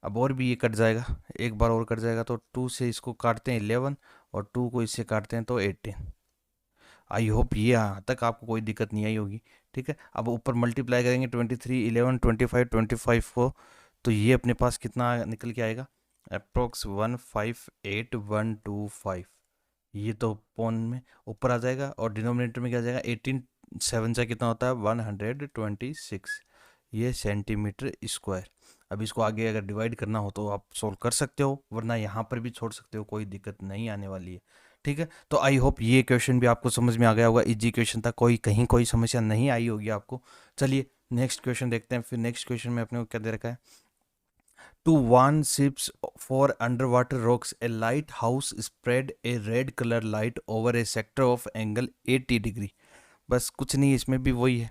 अब और भी ये कट जाएगा, एक बार और कट जाएगा, तो 2 से इसको काटते हैं 11 और 2 को इससे काटते हैं तो 18। आई होप ये यहाँ तक आपको कोई दिक्कत नहीं आई होगी, ठीक है। अब ऊपर मल्टीप्लाई करेंगे 23 11 25 25 को, तो ये अपने पास कितना निकल के आएगा, अप्रोक्स 158,125। ये तो पौन में ऊपर आ जाएगा, और डिनोमिनेटर में क्या आ जाएगा, 18 7 से कितना होता है, 126, ये सेंटीमीटर स्क्वायर। अब इसको आगे अगर डिवाइड करना हो तो आप सोल्व कर सकते हो, वरना यहाँ पर भी छोड़ सकते हो, कोई दिक्कत नहीं आने वाली है, ठीक है। तो आई होप ये क्वेश्चन भी आपको समझ में आ गया होगा, इजी क्वेश्चन था, कोई कहीं कोई समस्या नहीं आई होगी आपको। चलिए नेक्स्ट क्वेश्चन देखते हैं। फिर नेक्स्ट क्वेश्चन में अपने को क्या दे रखा है, to warn ships for underwater rocks, a lighthouse spread a red color light over a sector of angle 80 degree. बस कुछ नहीं, इसमें भी वही है,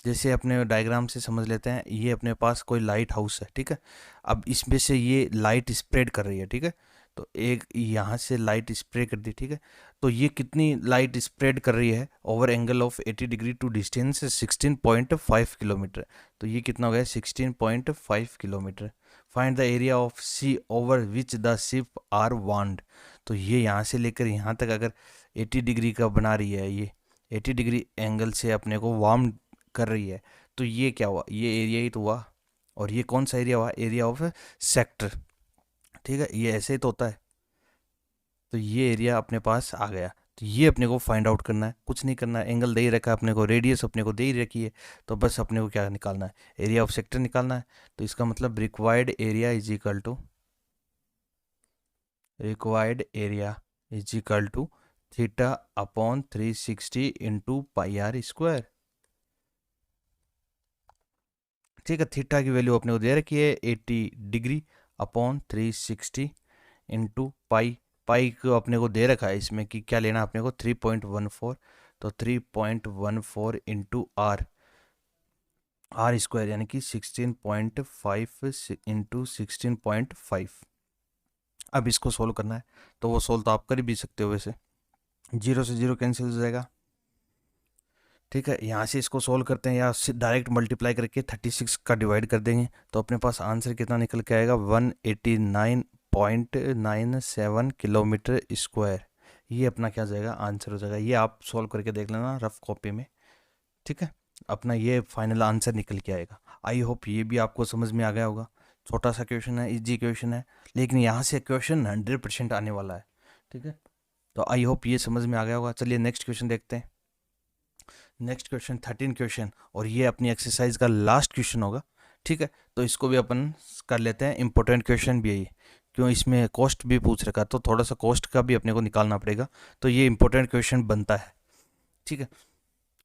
जैसे अपने डायग्राम से समझ लेते हैं। ये अपने पास कोई लाइट हाउस है, ठीक है। अब इसमें से ये लाइट स्प्रेड कर रही है, ठीक है। तो एक यहाँ से लाइट स्प्रे कर दी, ठीक है। तो ये कितनी लाइट स्प्रेड कर रही है, over angle of 80 degree to distance 16.5 kilometre. तो ये कितना हो गया, 16.5 kilometre. Find the area of sea over which the ship are warned. तो ये यहाँ से लेकर यहाँ तक अगर 80 डिग्री का बना रही है, ये 80 डिग्री एंगल से अपने को वार्म कर रही है, तो ये क्या हुआ, ये एरिया ही तो हुआ। और ये कौन सा एरिया हुआ, एरिया ऑफ सेक्टर, ठीक है। ये ऐसे ही तो होता है। तो ये एरिया अपने पास आ गया। तो ये अपने को फाइंड आउट करना है, कुछ नहीं करना है, एंगल दे ही रखा है अपने को, रेडियस अपने को दे ही रखी है, तो बस अपने को क्या निकालना है, एरिया ऑफ सेक्टर निकालना है। तो इसका मतलब required area theta upon 360 into pi r square, ठीक है। थीटा की वैल्यू अपने को दे रखी है 80 डिग्री अपॉन 360 इंटू पाई। पाई को अपने को दे रखा है इसमें कि क्या लेना है अपने को, 3.14। तो 3.14 इंटू आर, आर स्क्वायर यानी कि 16.5 इंटू 16.5। अब इसको सोल्व करना है, तो वो सोल्व तो आप कर भी सकते हो वैसे। जीरो से जीरो कैंसिल हो जाएगा। ठीक है, यहाँ से इसको सोल्व करते हैं या डायरेक्ट मल्टीप्लाई करके 36 का डिवाइड कर देंगे तो अपने पास आंसर कितना निकल के आएगा, 189.97 किलोमीटर स्क्वायर। ये अपना क्या हो जाएगा, आंसर हो जाएगा। ये आप सोल्व करके देख लेना रफ कॉपी में। ठीक है, अपना ये फाइनल आंसर निकल के आएगा। आई होप ये भी आपको समझ में आ गया होगा। छोटा सा क्वेश्चन है, इजी क्वेश्चन है, लेकिन यहाँ से क्वेश्चन 100% आने वाला है। ठीक है, तो आई होप ये समझ में आ गया होगा। चलिए नेक्स्ट क्वेश्चन देखते हैं। नेक्स्ट क्वेश्चन 13 क्वेश्चन, और ये अपनी एक्सरसाइज का लास्ट क्वेश्चन होगा। ठीक है, तो इसको भी अपन कर लेते हैं। इंपॉर्टेंट क्वेश्चन भी है ये, क्यों इसमें कॉस्ट भी पूछ रखा है, तो थोड़ा सा कॉस्ट का भी अपने को निकालना पड़ेगा, तो ये इंपॉर्टेंट क्वेश्चन बनता है। ठीक है,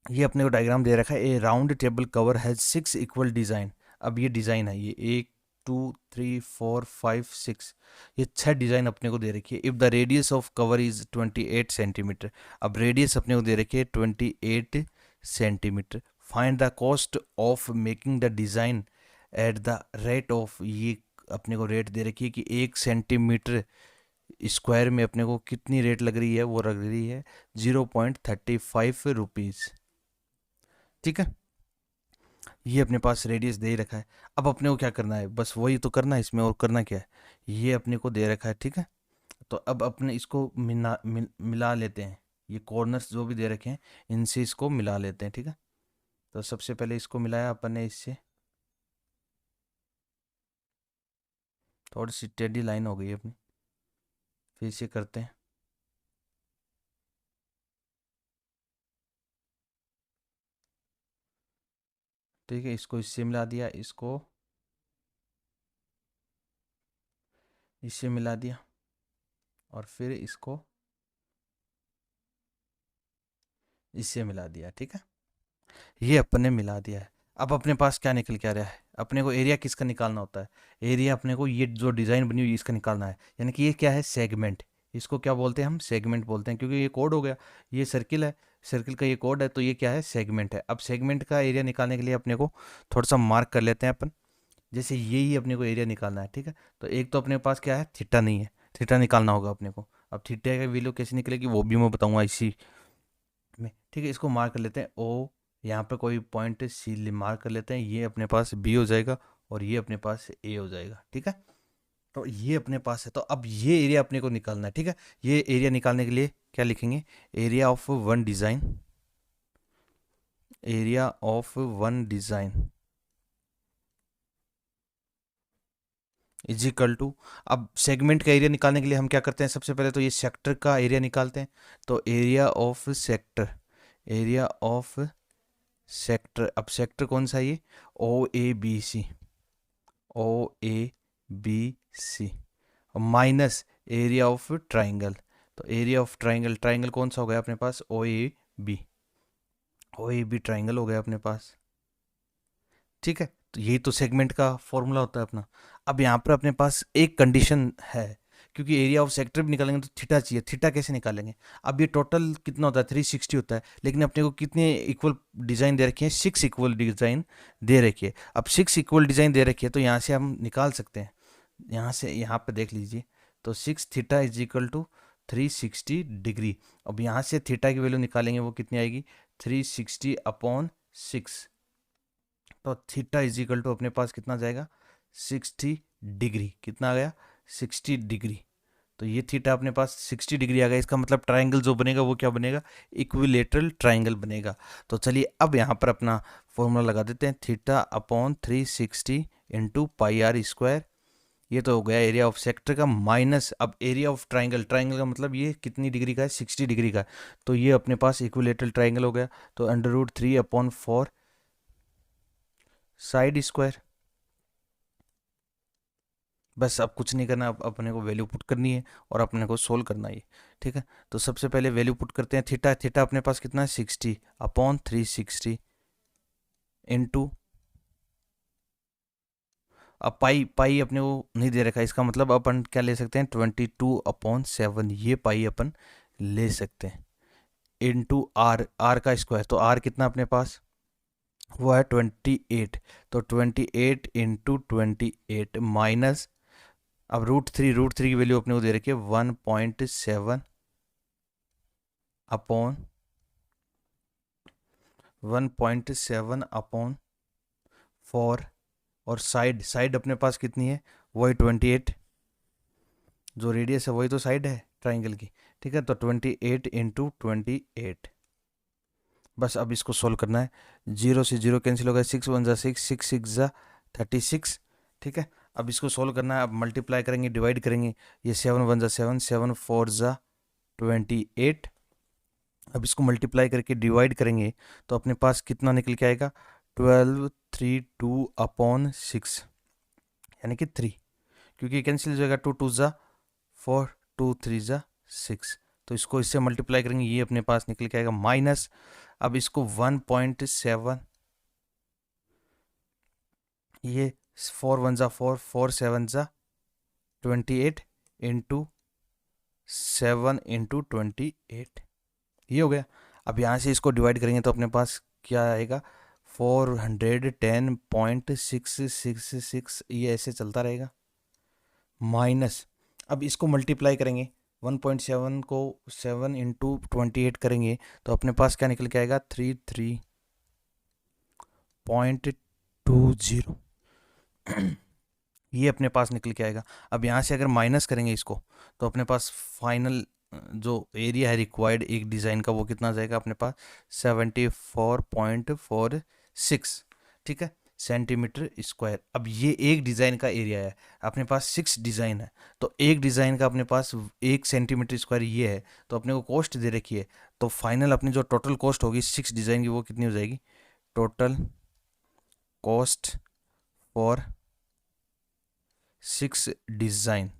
ये अपने को डायग्राम दे रखा है। A round table cover has 6 equal design. अब ये डिज़ाइन है, ये 1 2 3 4 5 6, ये 6 डिज़ाइन अपने को दे रखी है। If the radius of cover is 28 centimetre. अब रेडियस अपने को दे रखी है 28 centimetre. Find the cost of making the design at the rate of, ये अपने को रेट दे रखी है कि 1 सेंटीमीटर स्क्वायर में अपने को कितनी रेट लग रही है, वो लग रही है 0.35 रुपीज़। ठीक है, ये अपने पास रेडियस दे ही रखा है। अब अपने को क्या करना है, बस वही तो करना है इसमें, और करना क्या है, ये अपने को दे रखा है। ठीक है, तो अब अपने इसको मिला लेते हैं। ये कॉर्नर्स जो भी दे रखे हैं इनसे इसको मिला लेते हैं। ठीक है, तो सबसे पहले इसको मिलाया अपन ने इससे, थोड़ी सी टेढ़ी लाइन हो गई अपनी, फिर इसे करते हैं। ठीक है, इसको इससे मिला दिया, इसको इससे मिला दिया, और फिर इसको इससे मिला दिया। ठीक है, ये अपन ने मिला दिया है। अब अपने पास क्या निकल के आ रहा है, अपने को एरिया किसका निकालना होता है, एरिया अपने को ये जो डिज़ाइन बनी हुई है इसका निकालना है। यानी कि ये क्या है, सेगमेंट। इसको क्या बोलते हैं, हम सेगमेंट बोलते हैं, क्योंकि ये कोड हो गया, ये सर्किल है, सर्किल का ये कोड है, तो ये क्या है, सेगमेंट है। अब सेगमेंट का एरिया निकालने के लिए अपने को थोड़ा सा मार्क कर लेते हैं अपन, जैसे ये ही अपने को एरिया निकालना है। ठीक है, तो एक तो अपने पास क्या है, थीटा नहीं है, थीटा निकालना होगा अपने को। अब थीटा का वैल्यू कैसे निकलेगी वो भी मैं बताऊंगा इसी में। ठीक है, इसको मार्क कर लेते हैं ओ, यहाँ पे कोई पॉइंट सी मार्क कर लेते हैं, ये अपने पास बी हो जाएगा, और ये अपने पास ए हो जाएगा। ठीक है, तो ये अपने पास है, तो अब ये एरिया अपने को निकालना है। ठीक है, ये एरिया निकालने के लिए क्या लिखेंगे, area of one design, area of one design is equal to, अब सेगमेंट का एरिया निकालने के लिए हम क्या करते हैं, सबसे पहले तो ये सेक्टर का एरिया निकालते हैं। तो area of sector, area of sector, अब सेक्टर कौन सा है ये, O A B C, O A B C, minus area of triangle. तो एरिया ऑफ ट्राइंगल, ट्राइंगल कौन सा हो गया अपने पास, O A B, O A B triangle हो गया अपने पास। ठीक है, तो यही तो सेगमेंट का फॉर्मूला होता है अपना। अब यहाँ पर अपने पास एक कंडीशन है, क्योंकि एरिया ऑफ सेक्टर भी निकालेंगे तो थीटा चाहिए। थीटा कैसे निकालेंगे, अब ये टोटल कितना होता है, 360 होता है, लेकिन अपने को कितने इक्वल डिज़ाइन दे रखी है, 6 इक्वल डिज़ाइन दे रखी है। अब 6 इक्वल डिज़ाइन दे रखी है, तो यहाँ से हम निकाल सकते हैं, यहाँ से यहाँ पर देख लीजिए, तो 6 theta is equal to 360 degree. अब यहाँ से थीटा की वैल्यू निकालेंगे, वो कितनी आएगी, 360/6। तो थीटा इज इक्वल टू अपने पास कितना जाएगा, 60 डिग्री। कितना आ गया, 60 डिग्री। तो ये थीटा अपने पास 60 डिग्री आ गया। इसका मतलब ट्राइंगल जो बनेगा वो क्या बनेगा, इक्विलेटरल ट्राइंगल बनेगा। तो चलिए अब यहाँ पर अपना फॉर्मूला लगा देते हैं, θ/360 × πr²। ये तो हो गया एरिया ऑफ सेक्टर का, माइनस अब एरिया ऑफ ट्राइंगल, ट्राइंगल का मतलब ये कितनी डिग्री का है, 60 डिग्री का है, तो ये अपने पास इक्विलेटरल ट्राइंगल हो गया। तो √3/4 साइड स्क्वायर। बस अब कुछ नहीं करना, अब अपने को वैल्यू पुट करनी है और अपने को सोल्व करना है ये। ठीक है, तो सबसे पहले वैल्यू पुट करते हैं। थीटा, थीटा अपने पास कितना है, 60/360 इंटू, अब पाई, पाई अपने को नहीं दे रखा है, इसका मतलब अपन क्या ले सकते हैं, 22/7, ये पाई अपन ले सकते हैं, इंटू आर, आर का स्क्वायर। तो आर कितना अपने पास, वो है 28। तो 28 × 28 माइनस, अब √3, √3 की वैल्यू अपने को दे रखी है 1.7, अपॉन 1.7 अपॉन 4, और साइड अपने पास कितनी है, वही 28, जो रेडियस है वही तो साइड है ट्राइंगल की, ठीक है। तो 28 इंटू 28, बस अब इसको सोल्व करना है। 0 से 0 कैंसिल हो गया, 6 1 ज़ा 6, 6 6 ज़ा 36, ठीक है। अब इसको सोल्व करना है, अब मल्टीप्लाई करेंगे, डिवाइड करेंगे, ये 7 1 ज़ा 7, 7 4 ज़ा 28। अब इसको मल्टीप्लाई करके डिवाइड करेंगे तो अपने पास कितना निकल के आएगा, 1232 अपॉन 6, यानी कि 3, क्योंकि कैंसिल हो जाएगा, 2 2 ज़ा 4, 2 3 ज़ा 6, तो इसको इससे मल्टीप्लाई करेंगे, ये अपने पास निकल के आएगा माइनस। अब इसको 1.7, ये 4 1 ज़ा 4, 4 7 ज़ा 28 इंटू 7 इंटू 28, ये हो गया। अब यहाँ से इसको डिवाइड करेंगे तो अपने पास क्या आएगा, 410.666, ये ऐसे चलता रहेगा, माइनस। अब इसको मल्टीप्लाई करेंगे, 1.7 को 7 इंटू 28 करेंगे तो अपने पास क्या निकल के आएगा, 33.20, ये अपने पास निकल के आएगा। अब यहाँ से अगर माइनस करेंगे इसको तो अपने पास फाइनल जो एरिया है रिक्वायर्ड एक डिज़ाइन का, वो कितना जाएगा अपने पास, 74.46, ठीक है, सेंटीमीटर स्क्वायर। अब ये एक डिज़ाइन का एरिया है, अपने पास 6 डिज़ाइन है, तो एक डिज़ाइन का अपने पास 1 सेंटीमीटर स्क्वायर ये है, तो अपने को कॉस्ट दे रखी है, तो फाइनल अपनी जो टोटल कॉस्ट होगी 6 डिज़ाइन की वो कितनी हो जाएगी, टोटल कॉस्ट फॉर 6 डिज़ाइन,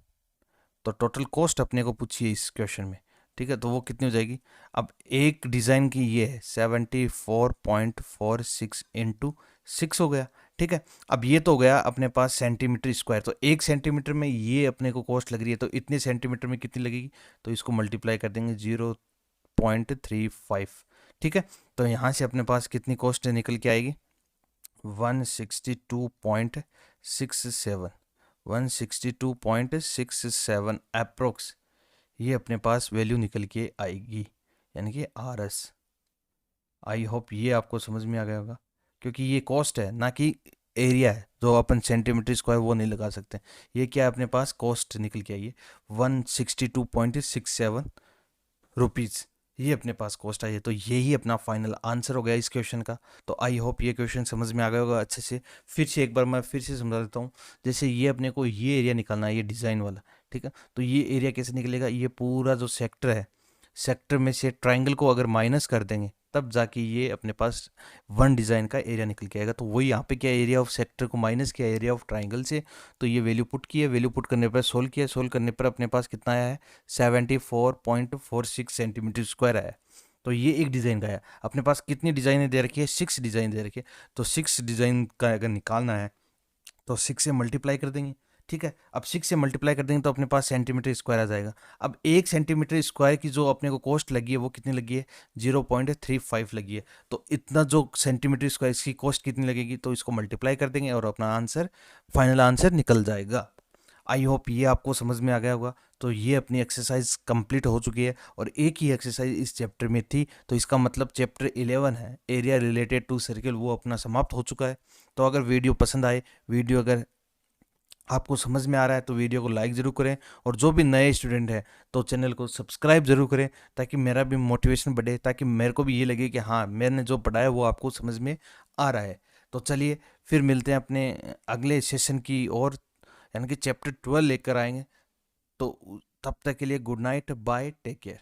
तो टोटल कॉस्ट अपने को पूछी है इस क्वेश्चन में, ठीक है, तो वो कितनी हो जाएगी। अब एक डिज़ाइन की ये है 74.46 इंटू 6 हो गया, ठीक है। अब ये तो हो गया अपने पास सेंटीमीटर स्क्वायर, तो 1 सेंटीमीटर में ये अपने को कॉस्ट लग रही है, तो इतने सेंटीमीटर में कितनी लगेगी, तो इसको मल्टीप्लाई कर देंगे 0.35, ठीक है। तो यहाँ से अपने पास कितनी कॉस्ट निकल के आएगी, 162.67, 162.67 अप्रोक्स, ये अपने पास वैल्यू निकल के आएगी, यानी कि आर एस। आई होप ये आपको समझ में आ गया होगा, क्योंकि ये कॉस्ट है ना कि एरिया है, जो अपन सेंटीमीटर स्क्वायर वो नहीं लगा सकते। ये क्या है, अपने पास कॉस्ट निकल के आई है 162.67 रुपीज़, ये अपने पास कॉस्ट आई है। तो यही अपना फाइनल आंसर हो गया इस क्वेश्चन का। तो आई होप ये क्वेश्चन समझ में आ गया होगा अच्छे से। फिर से एक बार मैं फिर से समझा देता हूँ। जैसे ये अपने को ये एरिया निकालना है, ये डिज़ाइन वाला, ठीक है। तो ये एरिया कैसे निकलेगा, ये पूरा जो सेक्टर है, सेक्टर में से ट्राइंगल को अगर माइनस कर देंगे तब जाके ये अपने पास वन डिज़ाइन का एरिया निकल के आएगा। तो वही यहाँ पे क्या, एरिया ऑफ सेक्टर को माइनस किया एरिया ऑफ ट्राइंगल से, तो ये वैल्यू पुट की है, वैल्यू पुट करने पर सोल्व किया, सोल्व करने पर अपने पास कितना आया है, 74.46 सेंटीमीटर स्क्वायर आया। तो ये एक डिज़ाइन का है। अपने पास कितनी डिज़ाइनें दे रखी है, 6 डिज़ाइन दे रखी है। तो 6 डिज़ाइन का अगर निकालना है तो 6 से मल्टीप्लाई कर देंगे, ठीक है। अब 6 से मल्टीप्लाई कर देंगे तो अपने पास सेंटीमीटर स्क्वायर आ जाएगा। अब 1 सेंटीमीटर स्क्वायर की जो अपने को कॉस्ट लगी है वो कितनी लगी है, 0.35 लगी है। तो इतना जो सेंटीमीटर स्क्वायर इसकी कॉस्ट कितनी लगेगी, तो इसको मल्टीप्लाई कर देंगे और अपना आंसर, फाइनल आंसर निकल जाएगा। आई होप ये आपको समझ में आ गया होगा। तो ये अपनी एक्सरसाइज कंप्लीट हो चुकी है और एक ही एक्सरसाइज इस चैप्टर में थी, तो इसका मतलब चैप्टर 11 है एरिया रिलेटेड टू सर्कल, वो अपना समाप्त हो चुका है। तो अगर वीडियो पसंद आए, वीडियो अगर आपको समझ में आ रहा है तो वीडियो को लाइक ज़रूर करें, और जो भी नए स्टूडेंट हैं तो चैनल को सब्सक्राइब ज़रूर करें, ताकि मेरा भी मोटिवेशन बढ़े, ताकि मेरे को भी ये लगे कि हाँ, मैंने जो पढ़ाया वो आपको समझ में आ रहा है। तो चलिए फिर मिलते हैं अपने अगले सेशन की, और यानी कि चैप्टर 12 लेकर आएंगे। तो तब तक के लिए good night, bye, take care.